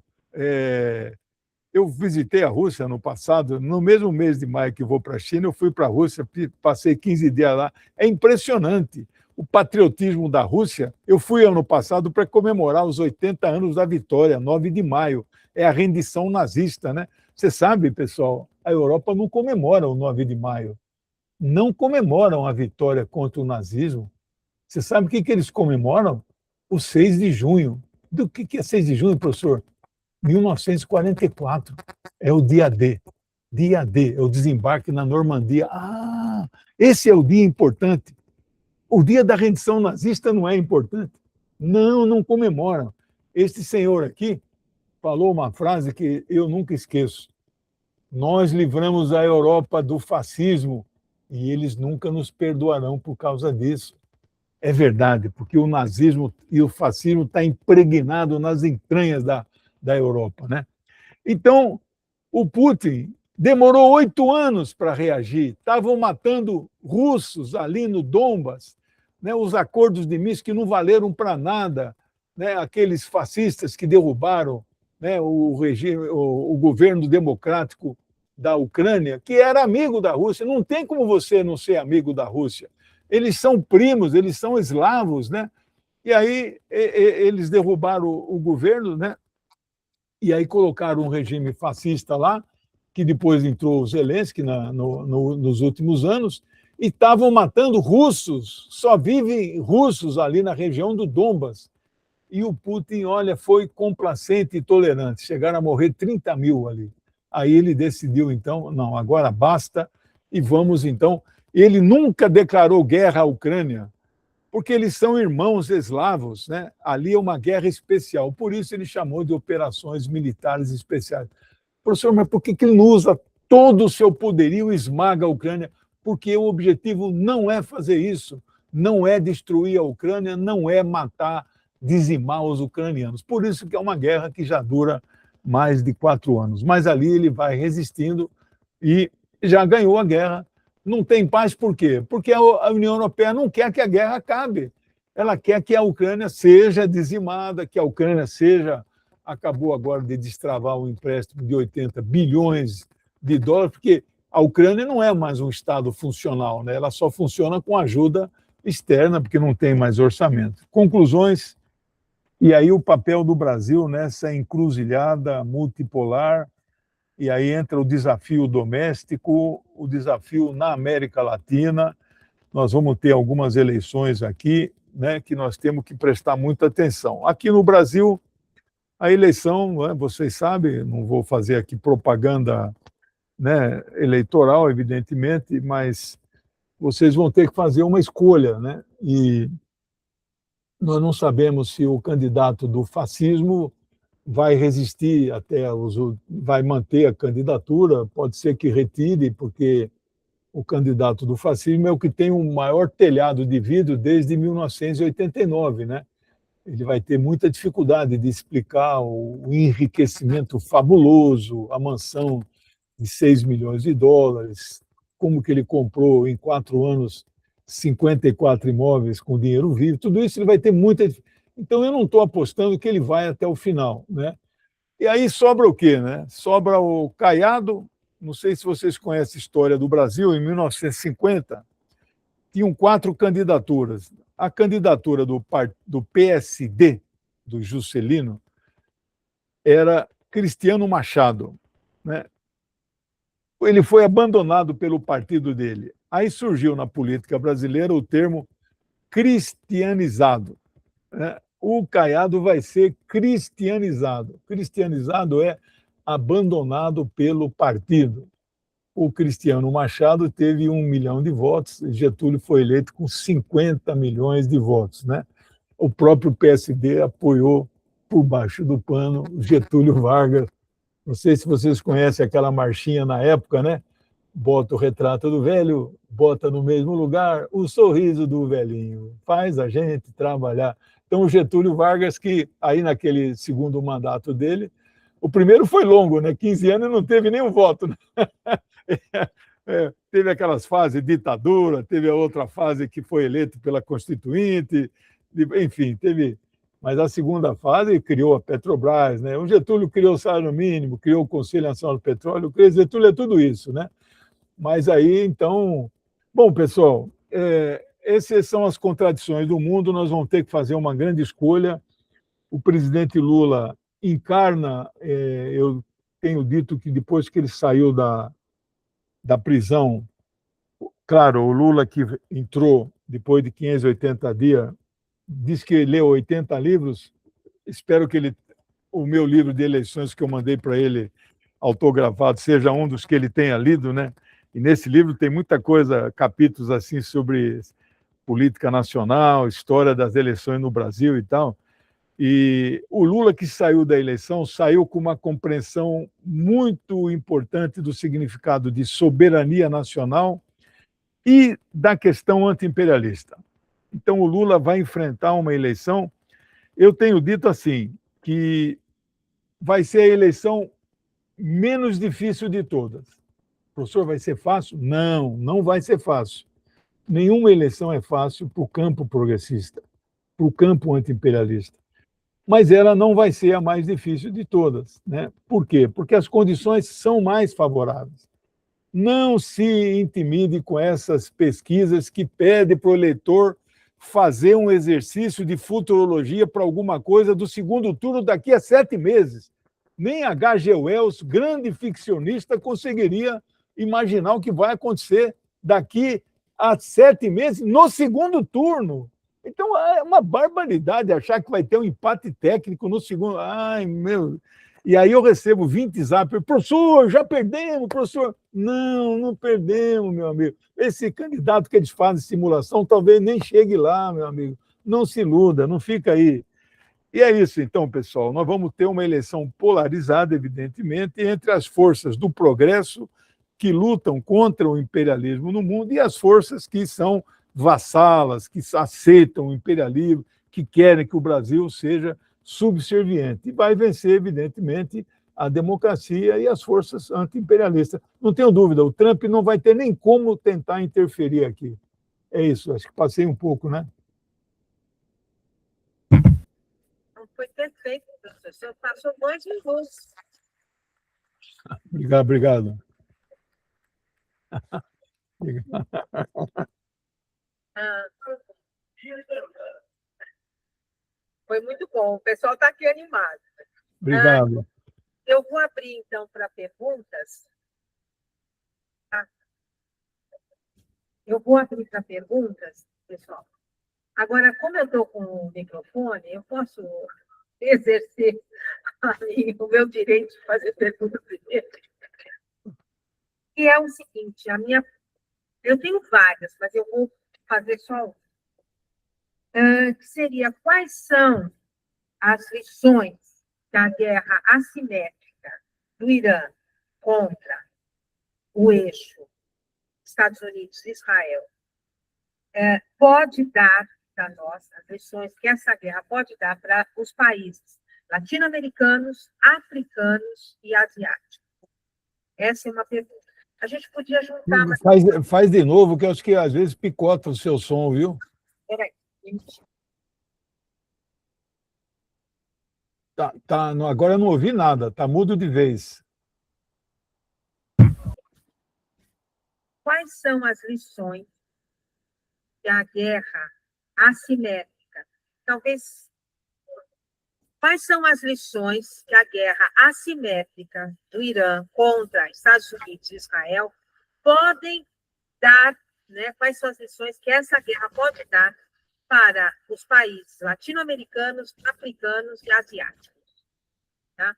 Eu visitei a Rússia no passado, no mesmo mês de maio que vou para a China, eu fui para a Rússia, passei 15 dias lá. É impressionante o patriotismo da Rússia. Eu fui ano passado para comemorar os 80 anos da vitória, 9 de maio. É a rendição nazista, né? Você sabe, pessoal, a Europa não comemora o 9 de maio. Não comemoram a vitória contra o nazismo. Você sabe o que eles comemoram? O 6 de junho. Do que é 6 de junho, professor? 1944. É o dia D. Dia D, é o desembarque na Normandia. Ah, esse é o dia importante. O dia da rendição nazista não é importante. Não, não comemoram. Este senhor aqui falou uma frase que eu nunca esqueço. Nós livramos a Europa do fascismo e eles nunca nos perdoarão por causa disso. É verdade, porque o nazismo e o fascismo estão impregnados nas entranhas da Europa, né? Então, o Putin demorou 8 anos para reagir. Estavam matando russos ali no Donbas, né? Os acordos de Minsk que não valeram para nada, né? Aqueles fascistas que derrubaram, né, o regime, o governo democrático da Ucrânia, que era amigo da Rússia. Não tem como você não ser amigo da Rússia. Eles são primos, eles são eslavos, né? E aí eles derrubaram o governo, né? E aí colocaram um regime fascista lá, que depois entrou o Zelensky nos últimos anos, e estavam matando russos, só vivem russos ali na região do Donbas. E o Putin, olha, foi complacente e tolerante, chegaram a morrer 30 mil ali. Aí ele decidiu, então, não, agora basta, e vamos, então... Ele nunca declarou guerra à Ucrânia, porque eles são irmãos eslavos, né? Ali é uma guerra especial, por isso ele chamou de operações militares especiais. Professor, mas por que ele não usa todo o seu poderio e esmaga a Ucrânia? Porque o objetivo não é fazer isso, não é destruir a Ucrânia, não é matar, dizimar os ucranianos. Por isso que é uma guerra que já dura mais de 4 anos. Mas ali ele vai resistindo e já ganhou a guerra. Não tem paz por quê? Porque a União Europeia não quer que a guerra acabe. Ela quer que a Ucrânia seja dizimada, que a Ucrânia seja... Acabou agora de destravar um empréstimo de 80 bilhões de dólares, porque a Ucrânia não é mais um Estado funcional, né? Ela só funciona com ajuda externa, porque não tem mais orçamento. Conclusões, e aí o papel do Brasil nessa encruzilhada multipolar, e aí entra o desafio doméstico, o desafio na América Latina. Nós vamos ter algumas eleições aqui, né, que nós temos que prestar muita atenção. Aqui no Brasil, a eleição, né, vocês sabem, não vou fazer aqui propaganda, né, eleitoral, evidentemente, mas vocês vão ter que fazer uma escolha, né? E nós não sabemos se o candidato do fascismo vai resistir vai manter a candidatura, pode ser que retire, porque o candidato do fascismo é o que tem o maior telhado de vidro desde 1989, né? Ele vai ter muita dificuldade de explicar o enriquecimento fabuloso, a mansão de 6 milhões de dólares, como que ele comprou em 4 anos 54 imóveis com dinheiro vivo, tudo isso ele vai ter muita... Então eu não estou apostando que ele vai até o final, né? E aí sobra o quê, né? Sobra o Caiado. Não sei se vocês conhecem a história do Brasil. Em 1950 tinham 4 candidaturas. A candidatura do PSD, do Juscelino, era Cristiano Machado, né? Ele foi abandonado pelo partido dele. Aí surgiu na política brasileira o termo cristianizado, né? O Caiado vai ser cristianizado. Cristianizado é abandonado pelo partido. O Cristiano Machado teve 1 milhão de votos, Getúlio foi eleito com 50 milhões de votos, né? O próprio PSD apoiou por baixo do pano Getúlio Vargas. Não sei se vocês conhecem aquela marchinha na época, né? Bota o retrato do velho, bota no mesmo lugar o sorriso do velhinho, faz a gente trabalhar. Então, o Getúlio Vargas, que aí naquele segundo mandato dele, o primeiro foi longo, né? 15 anos e não teve nenhum voto, né? Teve aquelas fases de ditadura, teve a outra fase que foi eleito pela Constituinte, enfim, teve Mas a segunda fase criou a Petrobras, né? O Getúlio criou o salário mínimo, criou o Conselho Nacional do Petróleo, o Getúlio é tudo isso, né? Mas aí, então... Bom, pessoal, essas são as contradições do mundo, nós vamos ter que fazer uma grande escolha. O presidente Lula encarna, eu tenho dito que depois que ele saiu da prisão, claro, o Lula que entrou depois de 580 dias, diz que leu 80 livros, espero que o meu livro de eleições que eu mandei para ele, autografado, seja um dos que ele tenha lido, né? E nesse livro tem muita coisa, capítulos assim sobre política nacional, história das eleições no Brasil e tal. E o Lula, que saiu da eleição, saiu com uma compreensão muito importante do significado de soberania nacional e da questão antiimperialista. Então, o Lula vai enfrentar uma eleição. Eu tenho dito assim, que vai ser a eleição menos difícil de todas. Professor, vai ser fácil? Não, não vai ser fácil. Nenhuma eleição é fácil para o campo progressista, para o campo antiimperialista. Mas ela não vai ser a mais difícil de todas, né? Por quê? Porque as condições são mais favoráveis. Não se intimide com essas pesquisas que pedem para o eleitor fazer um exercício de futurologia para alguma coisa do segundo turno daqui a 7 meses. Nem H.G. Wells, grande ficcionista, conseguiria imaginar o que vai acontecer daqui a 7 meses no segundo turno. Então, é uma barbaridade achar que vai ter um empate técnico no segundo. Ai, meu. E aí eu recebo 20 zap, professor, já perdemos, professor. Não, não perdemos, meu amigo. Esse candidato que eles fazem simulação talvez nem chegue lá, meu amigo. Não se iluda, não fica aí. E é isso, então, pessoal. Nós vamos ter uma eleição polarizada, evidentemente, entre as forças do progresso que lutam contra o imperialismo no mundo e as forças que são vassalas, que aceitam o imperialismo, que querem que o Brasil seja subserviente. E vai vencer, evidentemente, a democracia e as forças anti-imperialistas. Não tenho dúvida, o Trump não vai ter nem como tentar interferir aqui. É isso, acho que passei um pouco, né? Foi perfeito, professor. Passou 2 minutos. Obrigado. Foi muito bom. O pessoal está aqui animado. Obrigado. Eu vou abrir, então, para perguntas. Eu vou abrir para perguntas, pessoal. Agora, como eu estou com o microfone, eu posso exercer ali o meu direito de fazer pergunta primeiro. E é o seguinte, eu tenho várias, mas eu vou fazer só uma. Que seria, quais são as lições da guerra assimétrica do Irã contra o eixo Estados Unidos e Israel pode dar para nós, as lições que essa guerra pode dar para os países latino-americanos, africanos e asiáticos? Essa é uma pergunta. A gente podia juntar... Faz de novo, que eu acho que às vezes picota o seu som, viu? Peraí. Agora eu não ouvi nada, está mudo de vez. Quais são as lições da guerra assimétrica? Talvez... Quais são as lições que a guerra assimétrica do Irã contra Estados Unidos e Israel podem dar, né? Quais são as lições que essa guerra pode dar para os países latino-americanos, africanos e asiáticos? Tá?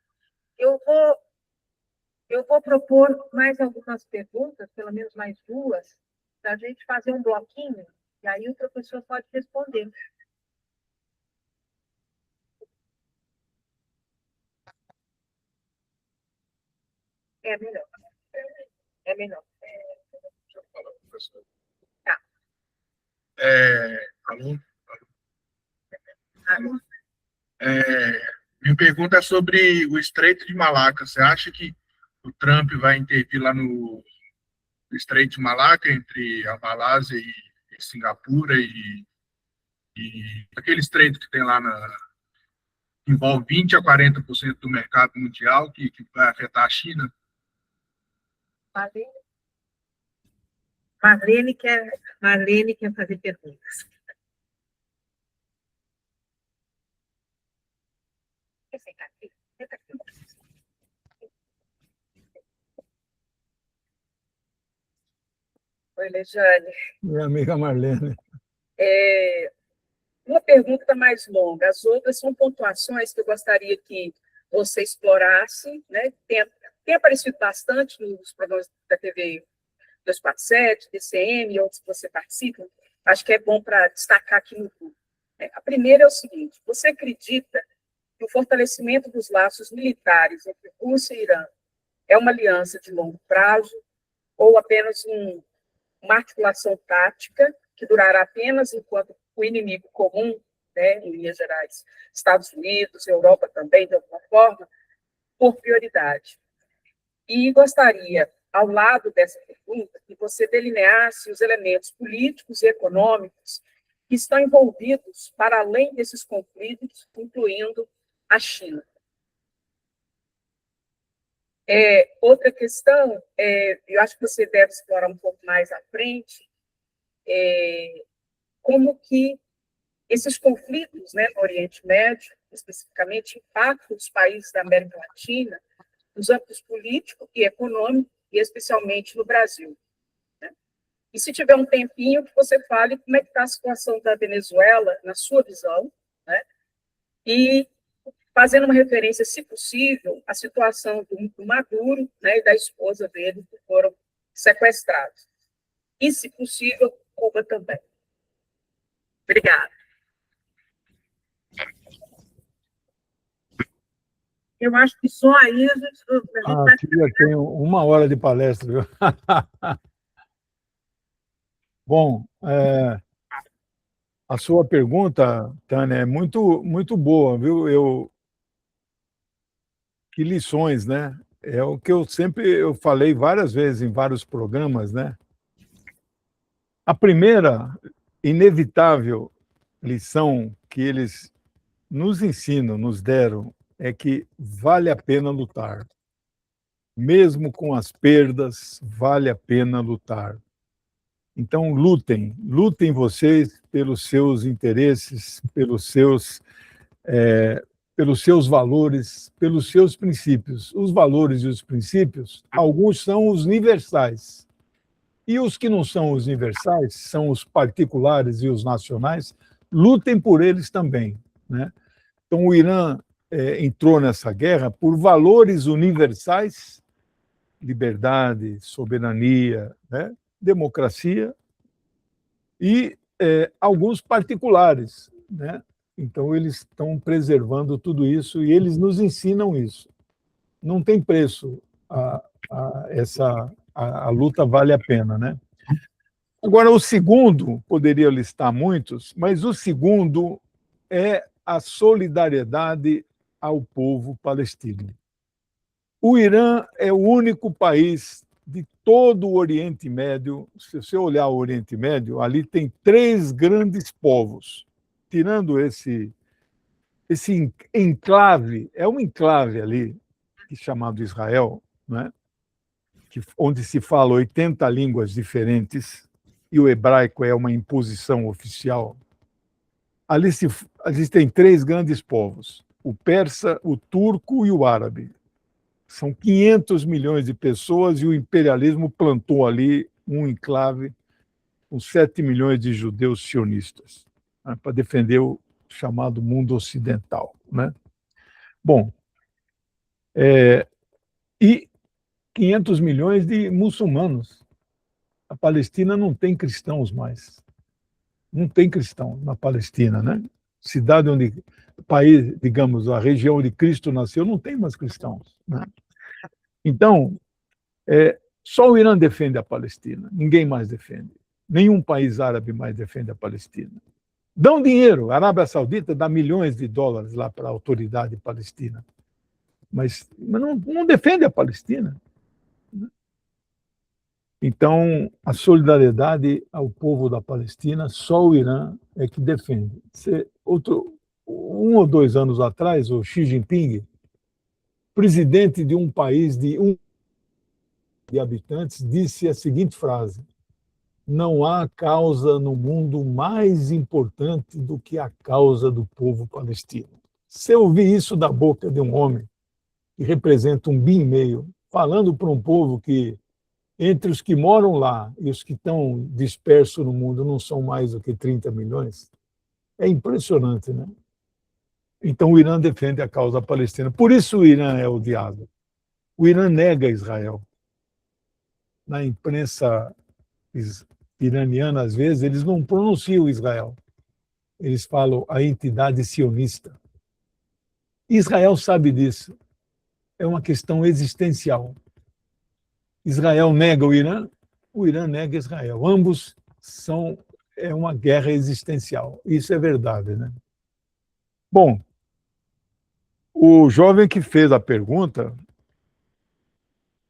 Eu vou propor mais algumas perguntas, pelo menos mais 2, para a gente fazer um bloquinho, e aí o professor pode responder. É melhor. É melhor. Deixa eu falar, professor. Tá. Alô? Minha pergunta é sobre o Estreito de Malaca. Você acha que o Trump vai intervir lá no Estreito de Malaca, entre a Malásia e Singapura, e aquele estreito que tem lá que envolve 20% a 40% do mercado mundial, que vai afetar a China? Marlene quer fazer perguntas. Oi, Lejane. Minha amiga Marlene. Uma pergunta mais longa. As outras são pontuações que eu gostaria que você explorasse, né? Tem aparecido bastante nos programas da TV 247, DCM e outros que você participa. Acho que é bom para destacar aqui no grupo. A primeira é o seguinte: você acredita que o fortalecimento dos laços militares entre Rússia e Irã é uma aliança de longo prazo ou apenas uma articulação tática que durará apenas enquanto o inimigo comum, né, em linhas gerais, Estados Unidos, Europa também, de alguma forma, por prioridade? E gostaria, ao lado dessa pergunta, que você delineasse os elementos políticos e econômicos que estão envolvidos para além desses conflitos, incluindo a China. Outra questão, eu acho que você deve explorar um pouco mais à frente, como que esses conflitos, né, no Oriente Médio, especificamente, impactam os países da América Latina, nos âmbitos político e econômico, e especialmente no Brasil. Né? E se tiver um tempinho, que você fale como é que está a situação da Venezuela, na sua visão, né? E fazendo uma referência, se possível, à situação do Maduro, né, e da esposa dele, que foram sequestrados. E, se possível, Cuba também. Obrigada. Eu acho que só aí a gente Aqui já tem 1 hora de palestra, viu? Bom, a sua pergunta, Tânia, é muito, muito boa, viu? Que lições, né? É o que eu falei várias vezes em vários programas, né? A primeira inevitável lição que eles nos ensinam, nos deram, é que vale a pena lutar. Mesmo com as perdas, vale a pena lutar. Então, lutem vocês pelos seus interesses, pelos seus valores, pelos seus princípios. Os valores e os princípios, alguns são os universais. E os que não são os universais, são os particulares e os nacionais, lutem por eles também, né? Então, o Irã entrou nessa guerra por valores universais, liberdade, soberania, né? Democracia, e alguns particulares, né? Então, eles estão preservando tudo isso e eles nos ensinam isso. Não tem preço, a luta vale a pena, né? Agora, o segundo, poderia listar muitos, mas o segundo é a solidariedade ao povo palestino. O Irã é o único país de todo o Oriente Médio. Se você olhar o Oriente Médio, ali tem 3 grandes povos, tirando esse enclave, é um enclave ali, chamado Israel, né? Onde se fala 80 línguas diferentes, e o hebraico é uma imposição oficial. Ali existem 3 grandes povos, o persa, o turco e o árabe. São 500 milhões de pessoas e o imperialismo plantou ali um enclave com 7 milhões de judeus sionistas, né, para defender o chamado mundo ocidental, né? Bom, e 500 milhões de muçulmanos. A Palestina não tem cristãos mais. Não tem cristão na Palestina, né? Cidade onde, país, digamos, a região onde Cristo nasceu, não tem mais cristãos, né? Então, só o Irã defende a Palestina, ninguém mais defende. Nenhum país árabe mais defende a Palestina. Dão dinheiro, a Arábia Saudita dá milhões de dólares lá para a autoridade palestina, mas não defende a Palestina. Então, a solidariedade ao povo da Palestina, só o Irã é que defende. 1 ou 2 anos atrás, o Xi Jinping, presidente de um país de 1 milhão de habitantes, disse a seguinte frase: não há causa no mundo mais importante do que a causa do povo palestino. Se eu ouvir isso da boca de um homem que representa 1,5 bilhão, falando para um povo que, entre os que moram lá e os que estão dispersos no mundo, não são mais do que 30 milhões, é impressionante, né? Então, o Irã defende a causa palestina. Por isso o Irã é odiado. O Irã nega Israel. Na imprensa iraniana, às vezes, eles não pronunciam Israel. Eles falam a entidade sionista. Israel sabe disso. É uma questão existencial. Israel nega o Irã nega Israel. Ambos é uma guerra existencial. Isso é verdade, né? Bom, o jovem que fez a pergunta,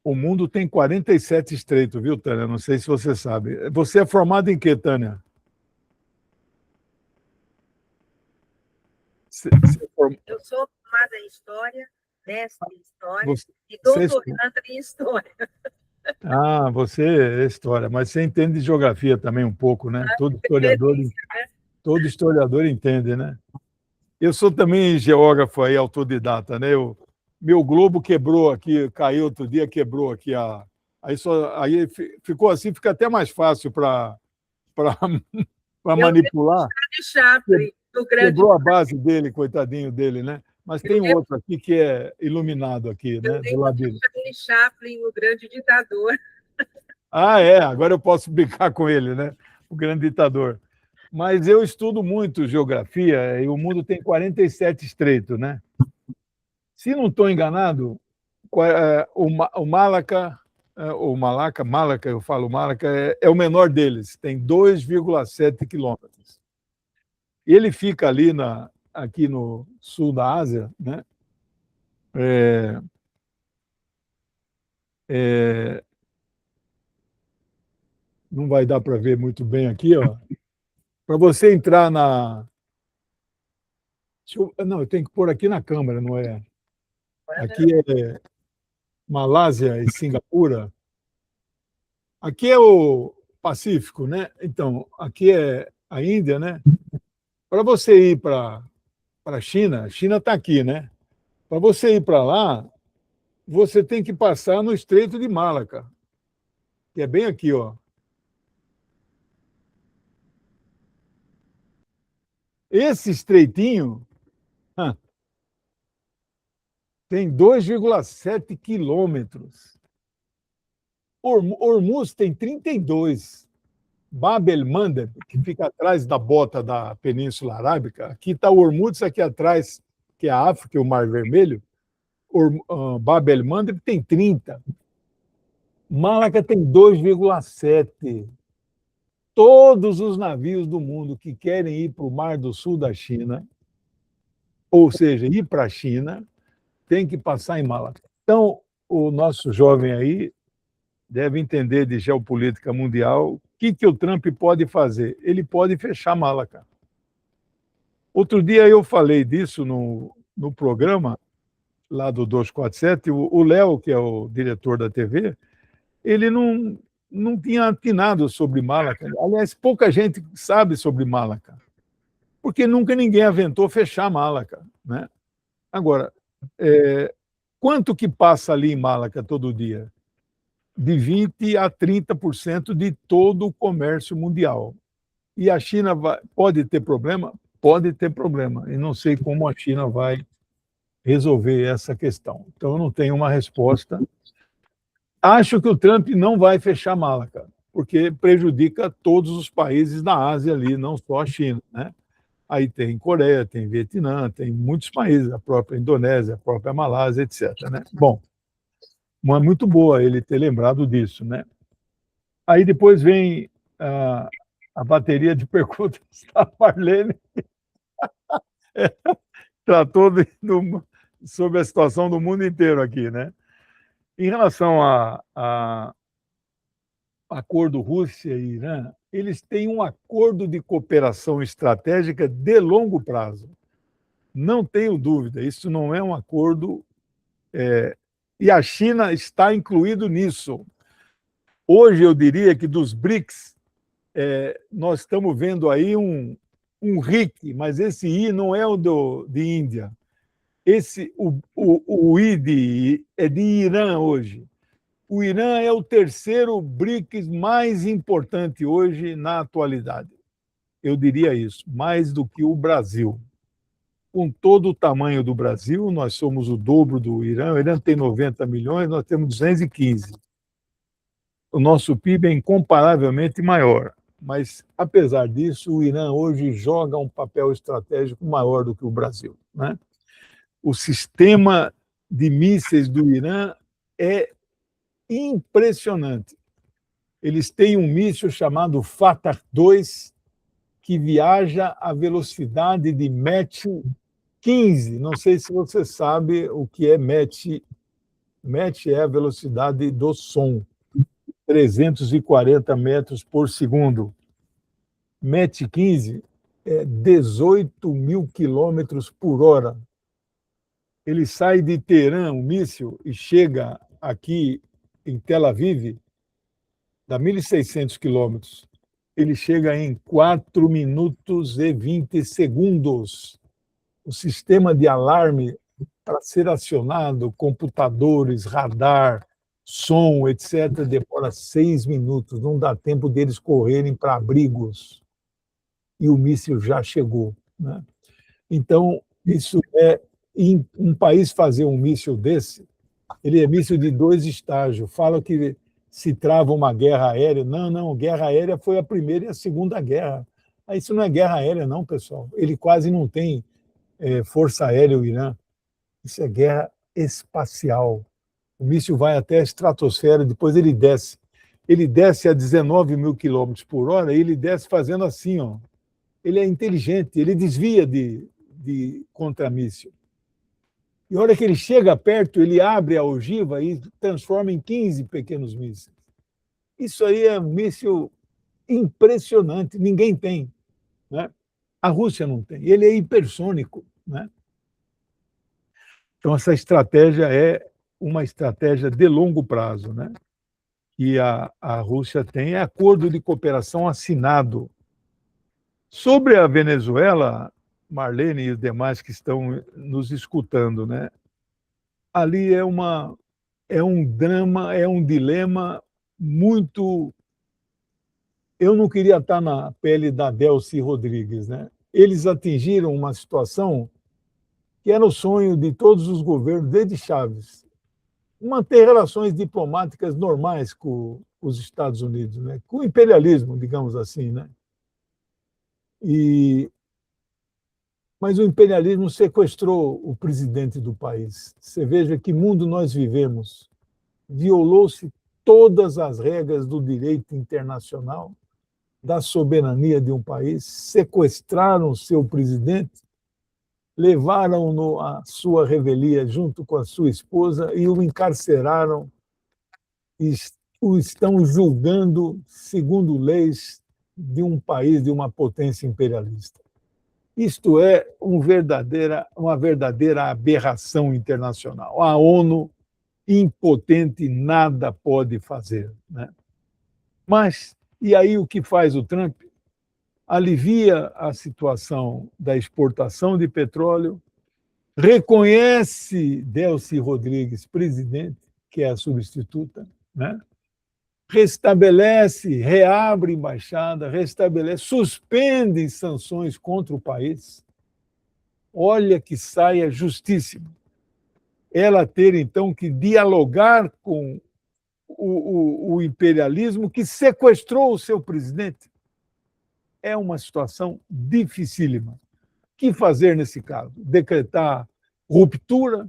o mundo tem 47 estreitos, viu, Tânia? Não sei se você sabe. Você é formada em quê, Tânia? Eu sou formada em História, mestre em História Você, e você, doutoranda em História. você é história, mas você entende de geografia também um pouco, né? Todo historiador entende, né? Eu sou também geógrafo aí, autodidata, né? Meu globo quebrou aqui, caiu outro dia, quebrou aqui aí ficou assim, fica até mais fácil para manipular. De Chaplin, do grande... Quebrou a base dele, coitadinho dele, né? Mas tem um outro aqui que é iluminado aqui, né? Do lado dele. Chaplin, o grande ditador. Ah, é, agora eu posso brincar com ele, né? O grande ditador. Mas eu estudo muito geografia e o mundo tem 47 estreitos, né? Se não estou enganado, o Malaca, eu falo Malaca, é o menor deles, tem 2,7 quilômetros. E ele fica ali aqui no sul da Ásia, né? Não vai dar para ver muito bem aqui, ó. Para você entrar não, eu tenho que pôr aqui na câmera, não é? Aqui é Malásia e Singapura. Aqui é o Pacífico, né? Então, aqui é a Índia, né? Para você ir para a China está aqui, né? Para você ir para lá, você tem que passar no Estreito de Malaca, que é bem aqui, ó. Esse estreitinho tem 2,7 quilômetros. Hormuz tem 32. Bab el-Mandeb, que fica atrás da bota da Península Arábica, aqui está o Hormuz, aqui atrás, que é a África, o Mar Vermelho. Bab el-Mandeb tem 30. Malaca tem 2,7. Todos os navios do mundo que querem ir para o Mar do Sul da China, ou seja, ir para a China, tem que passar em Malaca. Então, o nosso jovem aí deve entender de geopolítica mundial. O que o Trump pode fazer? Ele pode fechar Malaca. Outro dia eu falei disso no programa lá do 247, o Léo, que é o diretor da TV, ele não tinha atinado sobre Malaca. Aliás, pouca gente sabe sobre Malaca, porque nunca ninguém aventou fechar Malaca, né? Agora, quanto que passa ali em Malaca todo dia? De 20% a 30% de todo o comércio mundial. E a China pode ter problema? Pode ter problema. E não sei como a China vai resolver essa questão. Então, eu não tenho uma resposta. Acho que o Trump não vai fechar Malaca, porque prejudica todos os países da Ásia ali, não só a China, né? Aí tem Coreia, tem Vietnã, tem muitos países, a própria Indonésia, a própria Malásia, etc., né? Bom, é muito boa ele ter lembrado disso, né? Aí depois vem a bateria de perguntas da Marlene. Tratou sobre a situação do mundo inteiro aqui, né? Em relação a acordo Rússia e Irã, eles têm um acordo de cooperação estratégica de longo prazo. Não tenho dúvida, isso não é um acordo, e a China está incluído nisso. Hoje, eu diria que dos BRICS, nós estamos vendo aí um RIC, mas esse I não é o de Índia. O I é de Irã hoje. O Irã é o terceiro BRICS mais importante hoje na atualidade. Eu diria isso, mais do que o Brasil. Com todo o tamanho do Brasil, nós somos o dobro do Irã. O Irã tem 90 milhões, nós temos 215. O nosso PIB é incomparavelmente maior. Mas, apesar disso, o Irã hoje joga um papel estratégico maior do que o Brasil, né? O sistema de mísseis do Irã é impressionante. Eles têm um míssil chamado Fatah 2, que viaja à velocidade de Mach 15. Não sei se você sabe o que é Mach. Mach é a velocidade do som, 340 metros por segundo. Mach 15 é 18 mil quilômetros por hora. Ele sai de Teherã, um míssil, e chega aqui em Tel Aviv, dá 1.600 quilômetros. Ele chega em 4 minutos e 20 segundos. O sistema de alarme para ser acionado, computadores, radar, som, etc., demora 6 minutos. Não dá tempo deles correrem para abrigos. E o míssil já chegou, né? Então, isso é... Em um país fazer um míssil desse, ele é míssil de 2 estágios. Fala que se trava uma guerra aérea. Não, guerra aérea foi a Primeira e a Segunda Guerra. Isso não é guerra aérea, não, pessoal. Ele quase não tem força aérea, o Irã. Isso é guerra espacial. O míssil vai até a estratosfera, depois ele desce. Ele desce a 19 mil quilômetros por hora e ele desce fazendo assim, ó. Ele é inteligente, ele desvia de contramíssil. E a hora que ele chega perto, ele abre a ogiva e transforma em 15 pequenos mísseis. Isso aí é um míssil impressionante, ninguém tem, né? A Rússia não tem, ele é hipersônico, né? Então, essa estratégia é uma estratégia de longo prazo, né? E a Rússia tem acordo de cooperação assinado. Sobre a Venezuela, Marlene e os demais que estão nos escutando, né? Ali é um drama, é um dilema muito... Eu não queria estar na pele da Delcy Rodrigues, né? Eles atingiram uma situação que era o sonho de todos os governos, desde Chávez, manter relações diplomáticas normais com os Estados Unidos, né? Com o imperialismo, digamos assim, né? Mas o imperialismo sequestrou o presidente do país. Você veja que mundo nós vivemos. Violou-se todas as regras do direito internacional, da soberania de um país, sequestraram seu presidente, levaram-no à sua revelia junto com a sua esposa e o encarceraram e o estão julgando segundo leis de um país, de uma potência imperialista. Isto é uma verdadeira aberração internacional. A ONU, impotente, nada pode fazer, né? Mas, e aí o que faz o Trump? Alivia a situação da exportação de petróleo, reconhece Delcy Rodrigues presidente, que é a substituta, né? Restabelece, reabre embaixada, suspende sanções contra o país. Olha que saia justíssima. Ela ter, então, que dialogar com o imperialismo que sequestrou o seu presidente. É uma situação dificílima. O que fazer nesse caso? Decretar ruptura?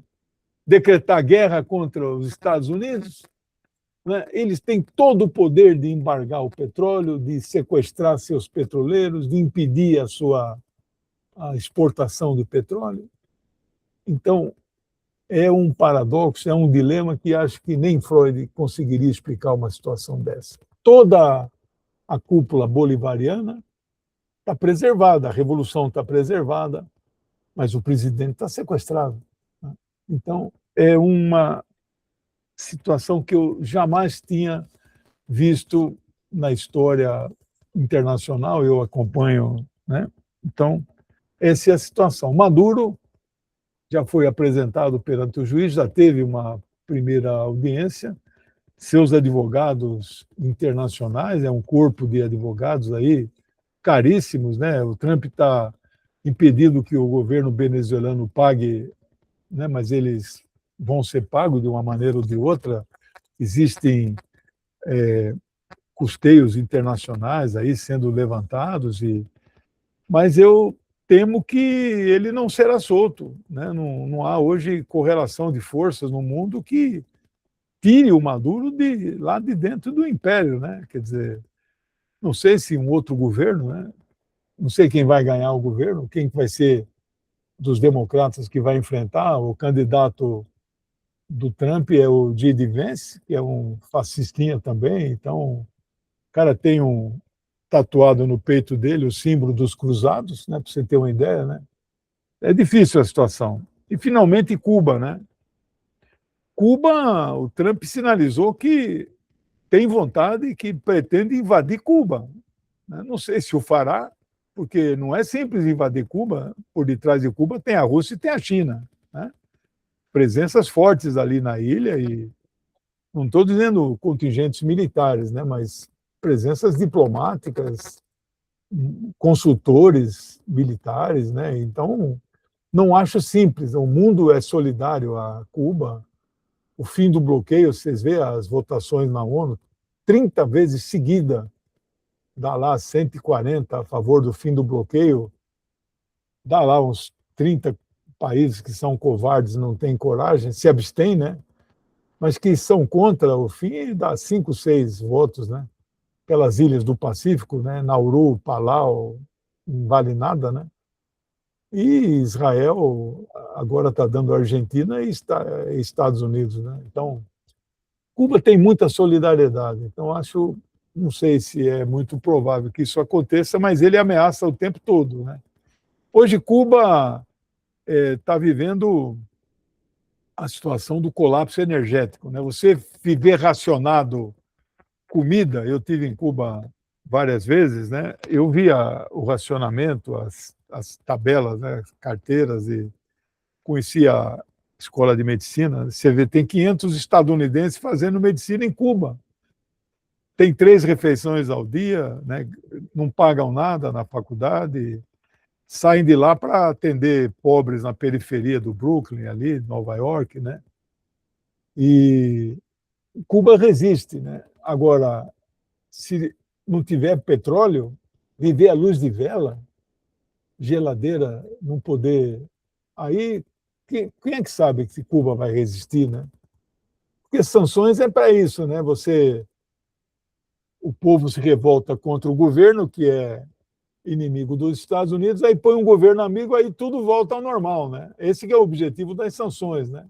Decretar guerra contra os Estados Unidos? Eles têm todo o poder de embargar o petróleo, de sequestrar seus petroleiros, de impedir a exportação do petróleo. Então, é um paradoxo, é um dilema que acho que nem Freud conseguiria explicar uma situação dessa. Toda a cúpula bolivariana está preservada, a revolução está preservada, mas o presidente está sequestrado. Né? Então, é uma situação que eu jamais tinha visto na história internacional, eu acompanho, né? Então, essa é a situação. Maduro já foi apresentado perante o juiz, já teve uma primeira audiência, seus advogados internacionais, é um corpo de advogados aí caríssimos, né? O Trump está impedindo que o governo venezuelano pague, né? Mas eles vão ser pagos de uma maneira ou de outra. Existem custeios internacionais aí sendo levantados, mas eu temo que ele não será solto, né? Não há hoje correlação de forças no mundo que tire o Maduro de lá de dentro do império, né? Quer dizer, não sei se um outro governo, né? Não sei quem vai ganhar o governo, quem vai ser dos democratas que vai enfrentar. O candidato do Trump é o J.D. Vance, que é um fascistinha também. Então, o cara tem tatuado no peito dele o símbolo dos cruzados, né? Para você ter uma ideia, né? É difícil a situação. E finalmente Cuba, né? Cuba, o Trump sinalizou que tem vontade e que pretende invadir Cuba. Não sei se o fará, porque não é simples invadir Cuba. Por detrás de Cuba tem a Rússia e tem a China, né? Presenças fortes ali na ilha, e não estou dizendo contingentes militares, né? Mas presenças diplomáticas, consultores militares, né? Então, não acho simples. O mundo é solidário a Cuba. O fim do bloqueio, vocês veem as votações na ONU, 30 vezes seguida, dá lá 140 a favor do fim do bloqueio, dá lá uns 30 países que são covardes, não têm coragem, se abstêm, né? Mas que são contra o fim, dá 5, 6 votos, né? Pelas ilhas do Pacífico, né? Nauru, Palau, não vale nada, né? E Israel agora está dando Argentina e Estados Unidos, né? Então, Cuba tem muita solidariedade. Então, acho, não sei se é muito provável que isso aconteça, mas ele ameaça o tempo todo, né? Hoje, Cuba está vivendo a situação do colapso energético, né? Você viver racionado comida, eu tive em Cuba várias vezes, né? Eu via o racionamento, as tabelas, né? As carteiras, e conhecia a escola de medicina. Você vê, tem 500 estadunidenses fazendo medicina em Cuba. Tem 3 refeições ao dia, né? Não pagam nada na faculdade, saem de lá para atender pobres na periferia do Brooklyn, ali, Nova York, né? E Cuba resiste, né? Agora, se não tiver petróleo, viver à luz de vela, geladeira, não poder... Aí, quem é que sabe se Cuba vai resistir, né? Porque sanções é para isso, né? O povo se revolta contra o governo, que é inimigo dos Estados Unidos, aí põe um governo amigo, aí tudo volta ao normal, né? Esse que é o objetivo das sanções, né?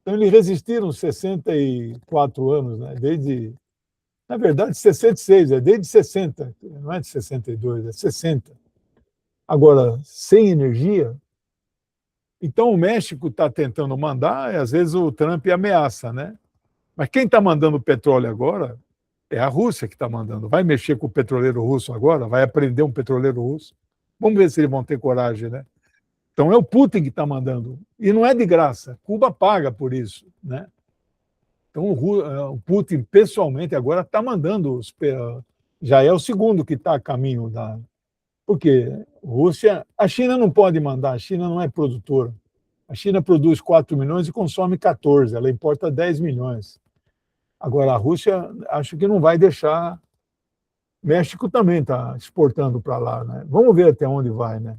Então, eles resistiram 64 anos, né? Na verdade, 66, desde 60, não é de 62, é 60. Agora, sem energia, então o México está tentando mandar, e às vezes o Trump ameaça, né? Mas quem está mandando o petróleo agora é a Rússia que está mandando. Vai mexer com o petroleiro russo agora? Vai aprender um petroleiro russo? Vamos ver se eles vão ter coragem, né? Então é o Putin que está mandando. E não é de graça. Cuba paga por isso, né? Então o Putin, pessoalmente, agora está mandando. Já é o segundo que está a caminho da... Porque Rússia... A China não pode mandar, a China não é produtora. A China produz 4 milhões e consome 14, ela importa 10 milhões. Agora, a Rússia, acho que não vai deixar. México também está exportando para lá, né? Vamos ver até onde vai, né?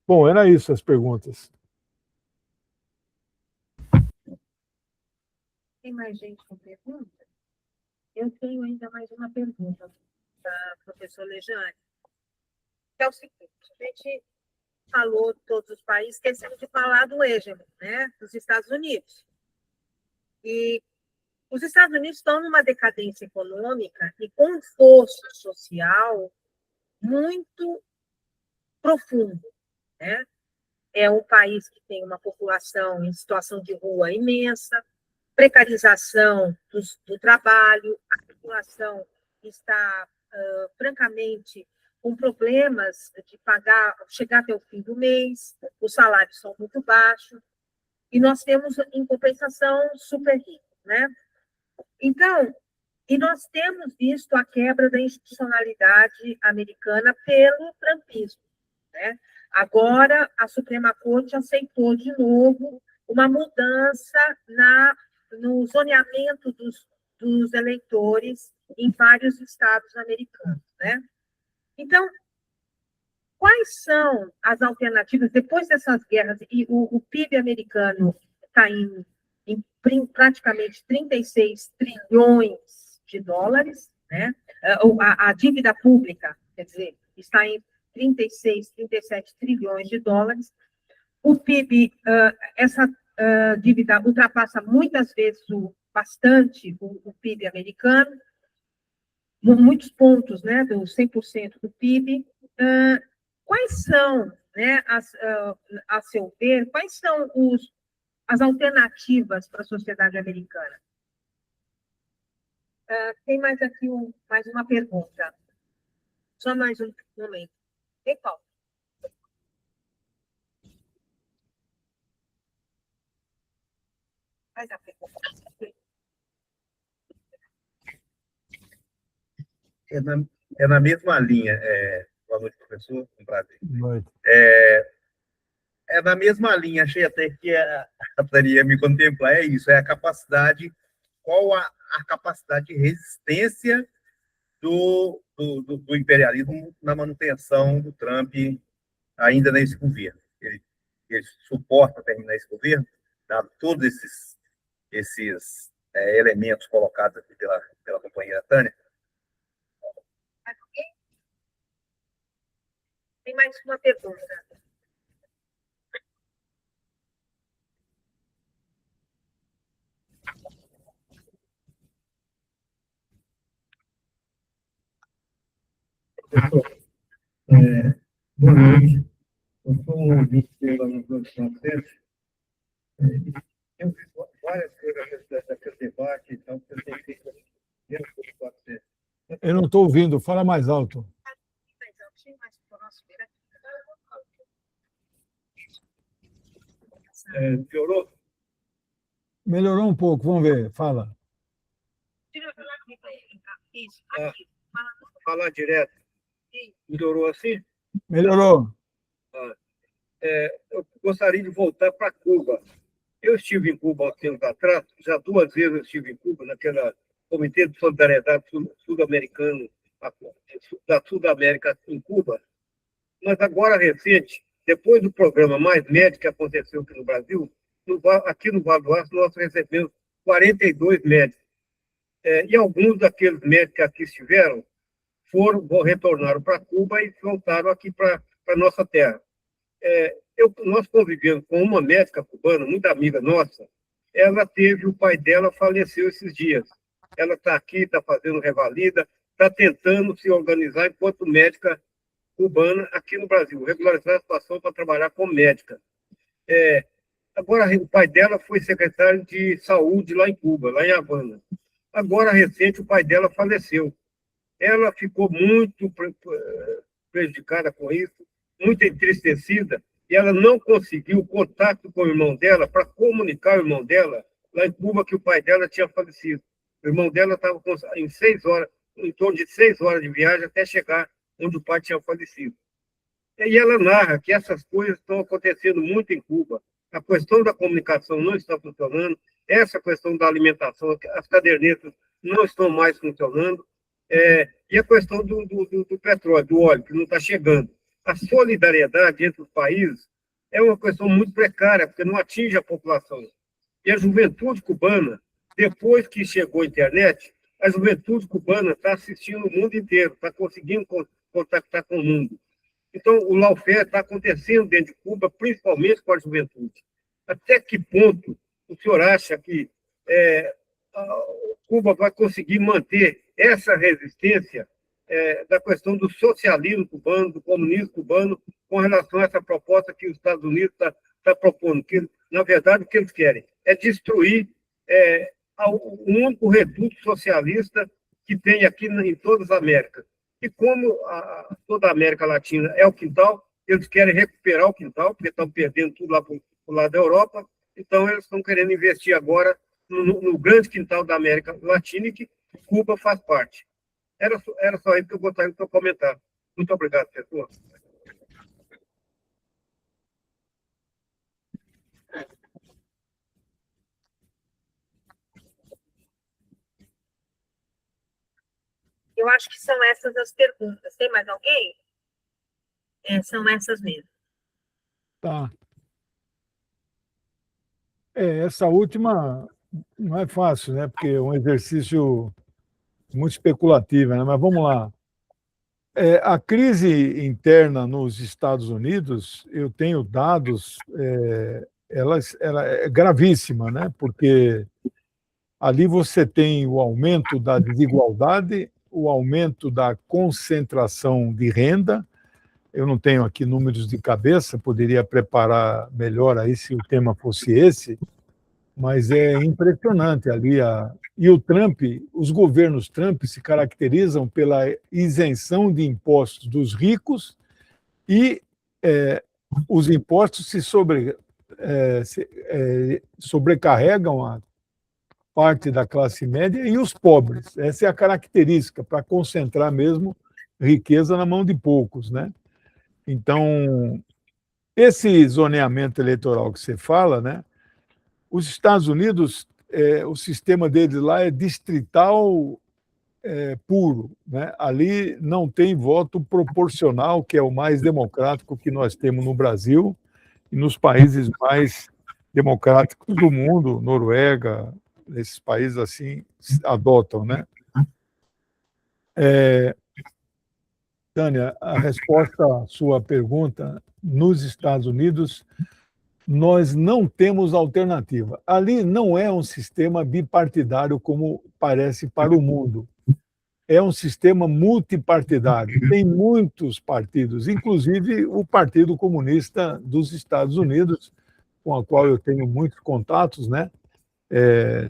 Bom, era isso as perguntas. Tem mais gente com pergunta? Eu tenho ainda mais uma pergunta da professora Lejane, que é o seguinte: a gente falou todos os países, esquecemos de falar do hegemon, né? Dos Estados Unidos. E os Estados Unidos estão numa decadência econômica e com um fosso social muito profundo, né? é um país que tem uma população em situação de rua imensa, precarização do trabalho, a população está, francamente, com problemas de pagar, chegar até o fim do mês, os salários são muito baixos, e nós temos, em compensação, super ricos, né? Então, e nós temos visto a quebra da institucionalidade americana pelo trumpismo, né? Agora, a Suprema Corte aceitou de novo uma mudança no zoneamento dos eleitores em vários estados americanos, né? Então, quais são as alternativas, depois dessas guerras, e o PIB americano está em praticamente 36 trilhões de dólares, né? A dívida pública, quer dizer, está em 36, 37 trilhões de dólares. O PIB, essa dívida ultrapassa muitas vezes bastante o PIB americano, muitos pontos, né, do 100% do PIB. Quais são, né, a seu ver, quais são as alternativas para a sociedade americana? Tem mais aqui mais uma pergunta. Só mais um momento. Tem qual? Faz a pergunta. É na mesma linha. Boa noite, professor. Um prazer. Boa noite. É na mesma linha. Achei até que a poderia me contemplar. É isso, é a capacidade. Qual a capacidade de resistência do imperialismo na manutenção do Trump ainda nesse governo? Ele suporta terminar esse governo, dado todos esses elementos colocados aqui pela companheira Tânia? Tem mais uma pergunta. Boa noite. Eu sou um ouvinte pela Universidade de Santos. Eu vi várias coisas daquele debate, então, que eu tenho feito dentro do 400. Eu não estou ouvindo, fala mais alto. Piorou? Melhorou um pouco, vamos ver, fala. Falar direto. Melhorou assim? Melhorou. Eu gostaria de voltar para Cuba. Eu estive em Cuba há tempos atrás, já 2 vezes eu estive em Cuba, naquela Comitê de Solidariedade Sul-Americano, da Sudamérica em Cuba, mas agora recente, depois do programa Mais Médico que aconteceu aqui no Brasil, aqui no Vale do Aço nós recebemos 42 médicos. E alguns daqueles médicos que aqui estiveram retornaram para Cuba e voltaram aqui para a nossa terra. Nós convivemos com uma médica cubana, muito amiga nossa. Ela teve, o pai dela faleceu esses dias. Ela está aqui, está fazendo revalida, está tentando se organizar enquanto médica cubana aqui no Brasil, regularizar a situação para trabalhar como médica. Agora, o pai dela foi secretário de saúde lá em Cuba, lá em Havana. Agora, recente, o pai dela faleceu. Ela ficou muito prejudicada com isso, muito entristecida, e ela não conseguiu contato com o irmão dela para comunicar ao irmão dela lá em Cuba que o pai dela tinha falecido. O irmão dela estava em 6 horas, em torno de 6 horas de viagem até chegar onde o pai tinha falecido. E ela narra que essas coisas estão acontecendo muito em Cuba. A questão da comunicação não está funcionando, essa questão da alimentação, as cadernetas não estão mais funcionando, e a questão do petróleo, do óleo, que não está chegando. A solidariedade entre os países é uma questão muito precária, porque não atinge a população. E a juventude cubana, depois que chegou a internet, a juventude cubana está assistindo o mundo inteiro, está conseguindo contactar com o mundo. Então, o lawfare está acontecendo dentro de Cuba, principalmente com a juventude. Até que ponto o senhor acha que Cuba vai conseguir manter essa resistência da questão do socialismo cubano, do comunismo cubano, com relação a essa proposta que os Estados Unidos está propondo, que, na verdade, o que eles querem é destruir o único reduto socialista que tem aqui em todas as Américas. E como toda a América Latina é o quintal, eles querem recuperar o quintal, porque estão perdendo tudo lá para o lado da Europa, então eles estão querendo investir agora no grande quintal da América Latina, e que Cuba faz parte. Era só isso que eu gostaria de comentar. Muito obrigado, pessoal. Eu acho que são essas as perguntas. Tem mais alguém? São essas mesmo. Tá. Essa última não é fácil, né? Porque é um exercício muito especulativo, né? Mas vamos lá. A crise interna nos Estados Unidos, eu tenho dados, ela é gravíssima, né? Porque ali você tem o aumento da desigualdade, o aumento da concentração de renda. Eu não tenho aqui números de cabeça, poderia preparar melhor aí se o tema fosse esse, mas é impressionante ali. E o Trump, os governos Trump se caracterizam pela isenção de impostos dos ricos e os impostos sobrecarregam a parte da classe média e os pobres. Essa é a característica, para concentrar mesmo riqueza na mão de poucos, né? Então, esse zoneamento eleitoral que você fala, né? Os Estados Unidos, o sistema deles lá é distrital puro, né? Ali não tem voto proporcional, que é o mais democrático que nós temos no Brasil e nos países mais democráticos do mundo, Noruega, esses países assim adotam, né? Tânia, a resposta à sua pergunta, nos Estados Unidos, nós não temos alternativa. Ali não é um sistema bipartidário como parece para o mundo. É um sistema multipartidário. Tem muitos partidos, inclusive o Partido Comunista dos Estados Unidos, com o qual eu tenho muitos contatos, né?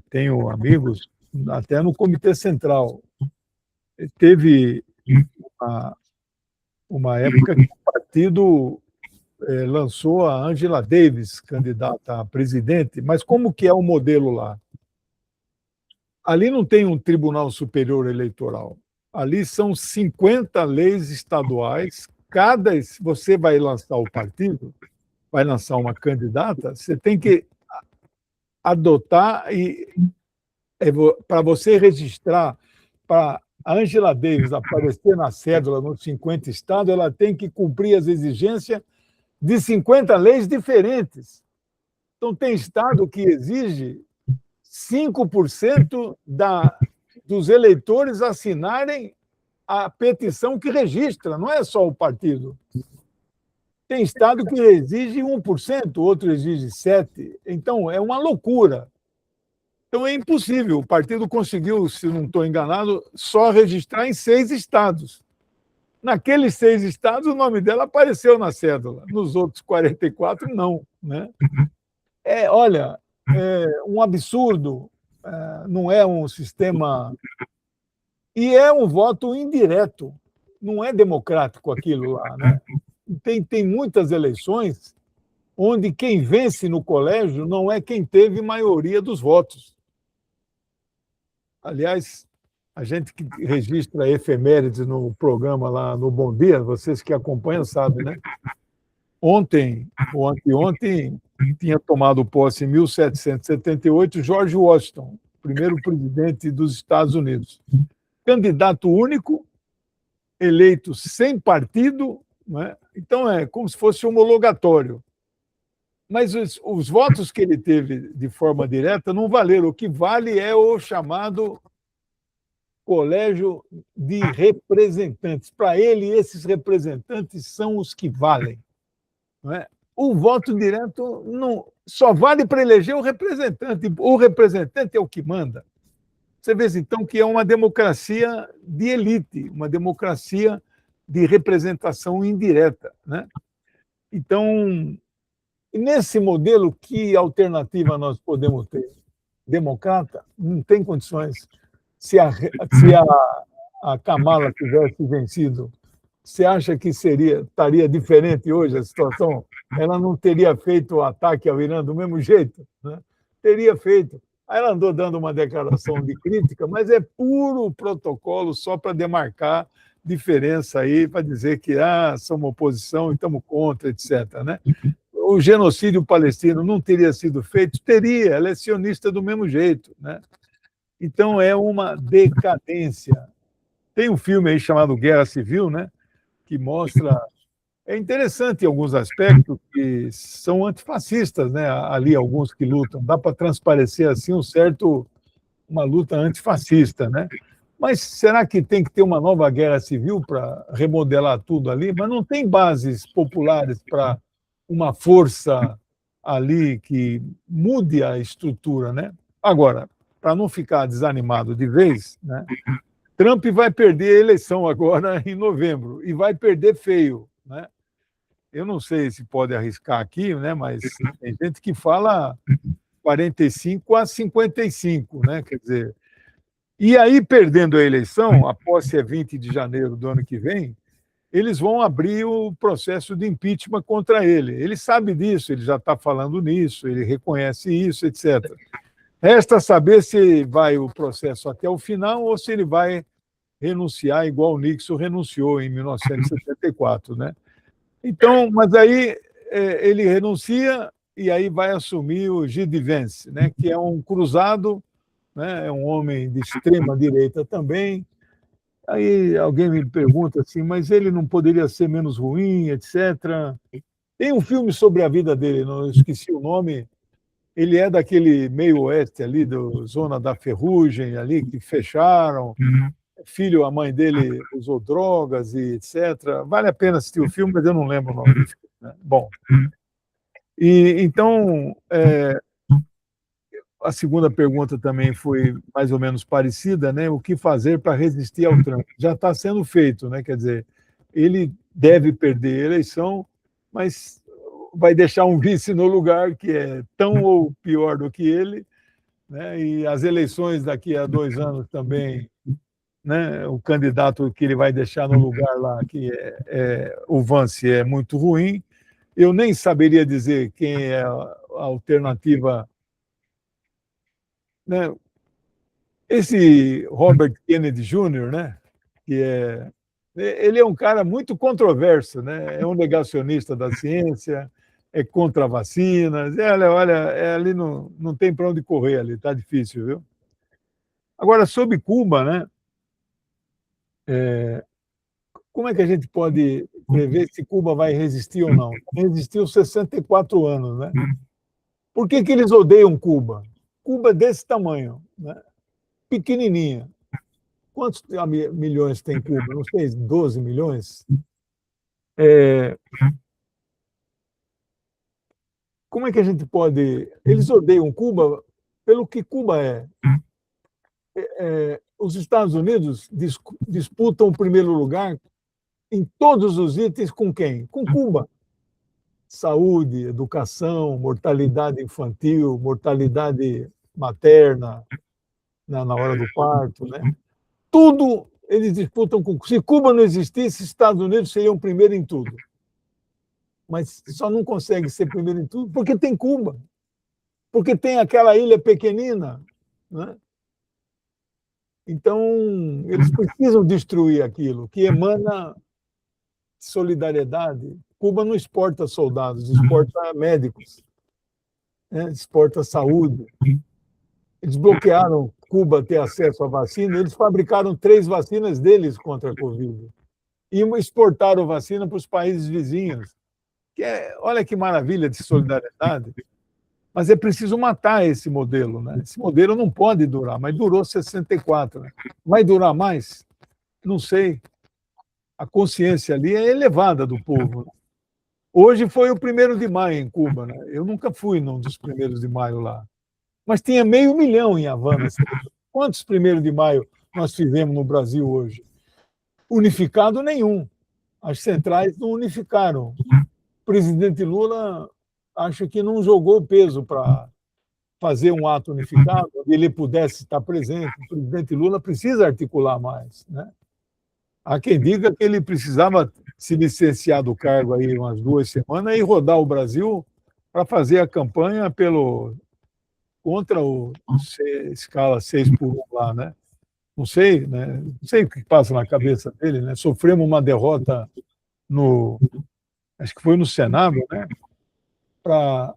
Tenho amigos até no Comitê Central. Teve uma época que o partido lançou a Angela Davis, candidata a presidente, mas como que é o modelo lá? Ali não tem um Tribunal Superior Eleitoral. Ali são 50 leis estaduais. Você vai lançar o partido, vai lançar uma candidata, você tem que adotar para você registrar, para a Angela Davis aparecer na cédula nos 50 estados, ela tem que cumprir as exigências de 50 leis diferentes. Então, tem estado que exige 5% dos eleitores assinarem a petição que registra, não é só o partido. Tem estado que exige 1%, outro exige 7%. Então, é uma loucura. Então, é impossível. O partido conseguiu, se não estou enganado, só registrar em 6 estados. Naqueles 6 estados, o nome dela apareceu na cédula. Nos outros 44, não. Né? Olha, é um absurdo. Não é um sistema... E é um voto indireto. Não é democrático aquilo lá. Né? Tem muitas eleições onde quem vence no colégio não é quem teve maioria dos votos. Aliás, a gente que registra efemérides no programa lá no Bom Dia, vocês que acompanham sabem, né? Ontem, ou anteontem, tinha tomado posse em 1778 George Washington, primeiro presidente dos Estados Unidos. Candidato único, eleito sem partido, né? Então é como se fosse homologatório. Mas os votos que ele teve de forma direta não valeram. O que vale é o chamado colégio de representantes. Para ele, esses representantes são os que valem. Não é? O voto direto só vale para eleger o representante. O representante é o que manda. Você vê, então, que é uma democracia de elite, uma democracia de representação indireta, né? Então, nesse modelo, que alternativa nós podemos ter? Democrata? Não tem condições. Se a Kamala tivesse vencido, você acha que estaria diferente hoje a situação? Ela não teria feito o ataque ao Irã do mesmo jeito, né? Teria feito. Aí ela andou dando uma declaração de crítica, mas é puro protocolo só para demarcar diferença aí, para dizer que somos oposição e estamos contra, etc., né? O genocídio palestino não teria sido feito? Teria, ela é sionista do mesmo jeito, né? Então é uma decadência. Tem um filme aí chamado Guerra Civil, né, que mostra... É interessante em alguns aspectos que são antifascistas, né? Ali alguns que lutam. Dá para transparecer assim uma luta antifascista, né? Mas será que tem que ter uma nova guerra civil para remodelar tudo ali? Mas não tem bases populares para uma força ali que mude a estrutura, né? Agora, para não ficar desanimado de vez, né? Trump vai perder a eleição agora em novembro e vai perder feio, né? Eu não sei se pode arriscar aqui, né? Mas tem gente que fala 45-55, né? Quer dizer, e aí, perdendo a eleição, a posse é 20 de janeiro do ano que vem, eles vão abrir o processo de impeachment contra ele. Ele sabe disso, ele já está falando nisso, ele reconhece isso, etc. Resta saber se vai o processo até o final ou se ele vai renunciar igual o Nixon renunciou em 1974, né? Então, mas aí ele renuncia e aí vai assumir o J.D. Vance, né? Que é um cruzado, né? É um homem de extrema direita também. Aí alguém me pergunta assim, mas ele não poderia ser menos ruim, etc. Tem um filme sobre a vida dele, não esqueci o nome. Ele é daquele meio oeste ali, da Zona da Ferrugem, ali que fecharam. Filho, a mãe dele usou drogas e etc. Vale a pena assistir o filme, mas eu não lembro o nome do filme, né? Bom, e então a segunda pergunta também foi mais ou menos parecida, né? O que fazer para resistir ao Trump? Já está sendo feito, né? Quer dizer, ele deve perder a eleição, mas vai deixar um vice no lugar que é tão ou pior do que ele, né? E as eleições daqui a 2 anos também, né? O candidato que ele vai deixar no lugar lá, que o Vance, é muito ruim. Eu nem saberia dizer quem é a alternativa, né? Esse Robert Kennedy Jr., né? Ele é um cara muito controverso, né? É um negacionista da ciência, é contra vacinas. Olha, ali não tem para onde correr ali, está difícil, viu? Agora, sobre Cuba, né? Como é que a gente pode prever se Cuba vai resistir ou não? Resistiu 64 anos, né? Por que eles odeiam Cuba? Cuba é desse tamanho, né? Pequenininha. Quantos milhões tem Cuba? Não sei, 12 milhões? Como é que a gente pode... Eles odeiam Cuba pelo que Cuba é. Os Estados Unidos disputam o primeiro lugar em todos os itens com quem? Com Cuba. Saúde, educação, mortalidade infantil, mortalidade materna na hora do parto, né? Tudo eles disputam com... Se Cuba não existisse, Estados Unidos seriam primeiro em tudo. Mas só não consegue ser primeiro em tudo porque tem Cuba. Porque tem aquela ilha pequenina, né? Então, eles precisam destruir aquilo que emana solidariedade. Cuba não exporta soldados, exporta médicos, né? Exporta saúde. Eles bloquearam Cuba ter acesso à vacina, eles fabricaram 3 vacinas deles contra a Covid e exportaram vacina para os países vizinhos. Olha que maravilha de solidariedade. Mas é preciso matar esse modelo, né? Esse modelo não pode durar, mas durou 64. Né? Vai durar mais? Não sei. A consciência ali é elevada do povo. Né? Hoje foi o 1º de maio em Cuba. Né? Eu nunca fui num dos 1º de maio lá. Mas tinha 500 mil em Havana. Quantos 1º de maio nós fizemos no Brasil hoje? Unificado nenhum. As centrais não unificaram. O presidente Lula acho que não jogou o peso para fazer um ato unificado, onde ele pudesse estar presente. O presidente Lula precisa articular mais, né? Há quem diga que ele precisava se licenciar do cargo aí umas 2 semanas e rodar o Brasil para fazer a campanha contra o escala 6x1 lá, né? Não sei, né? Não sei o que passa na cabeça dele, né? Sofremos uma derrota acho que foi no Senado, né? Para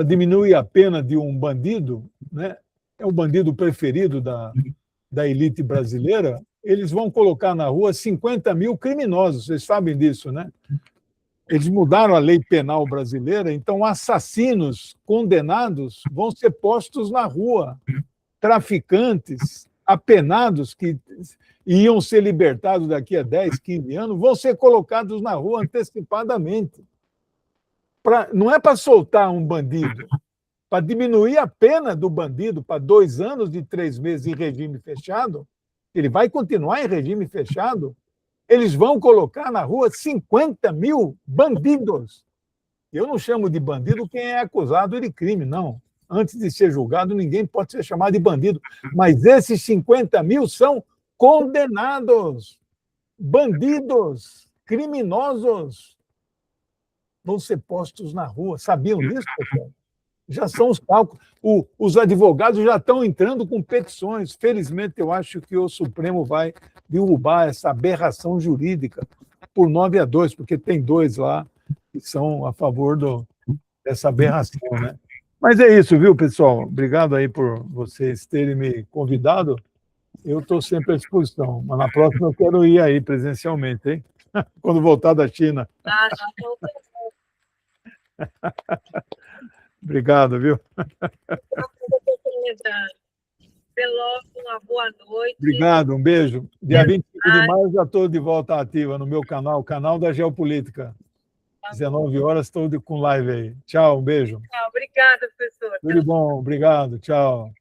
diminuir a pena de um bandido, né? É o bandido preferido da elite brasileira. Eles vão colocar na rua 50 mil criminosos, vocês sabem disso, né? Eles mudaram a lei penal brasileira, então assassinos condenados vão ser postos na rua. Traficantes, apenados, que iam ser libertados daqui a 10, 15 anos, vão ser colocados na rua antecipadamente. Não é para soltar um bandido, para diminuir a pena do bandido para 2 anos de 3 meses em regime fechado. Ele vai continuar em regime fechado. Eles vão colocar na rua 50 mil bandidos. Eu não chamo de bandido quem é acusado de crime, não. Antes de ser julgado, ninguém pode ser chamado de bandido. Mas esses 50 mil são condenados. Bandidos, criminosos, vão ser postos na rua. Sabiam disso, pessoal? Já são os cálculos. Os advogados já estão entrando com petições. Felizmente, eu acho que o Supremo vai derrubar essa aberração jurídica por 9-2, porque tem 2 lá que são a favor dessa aberração, né? Mas é isso, viu, pessoal? Obrigado aí por vocês terem me convidado. Eu estou sempre à disposição, mas na próxima eu quero ir aí presencialmente, hein? Quando voltar da China. Ah, já estou Obrigado, viu? Veloso, uma boa noite. Obrigado, um beijo. Dia 25 de maio já estou de volta ativa no meu canal, o canal da Geopolítica. 19 horas estou com live aí. Tchau, um beijo. Tchau, obrigada, professor. Tudo bom, obrigado, tchau.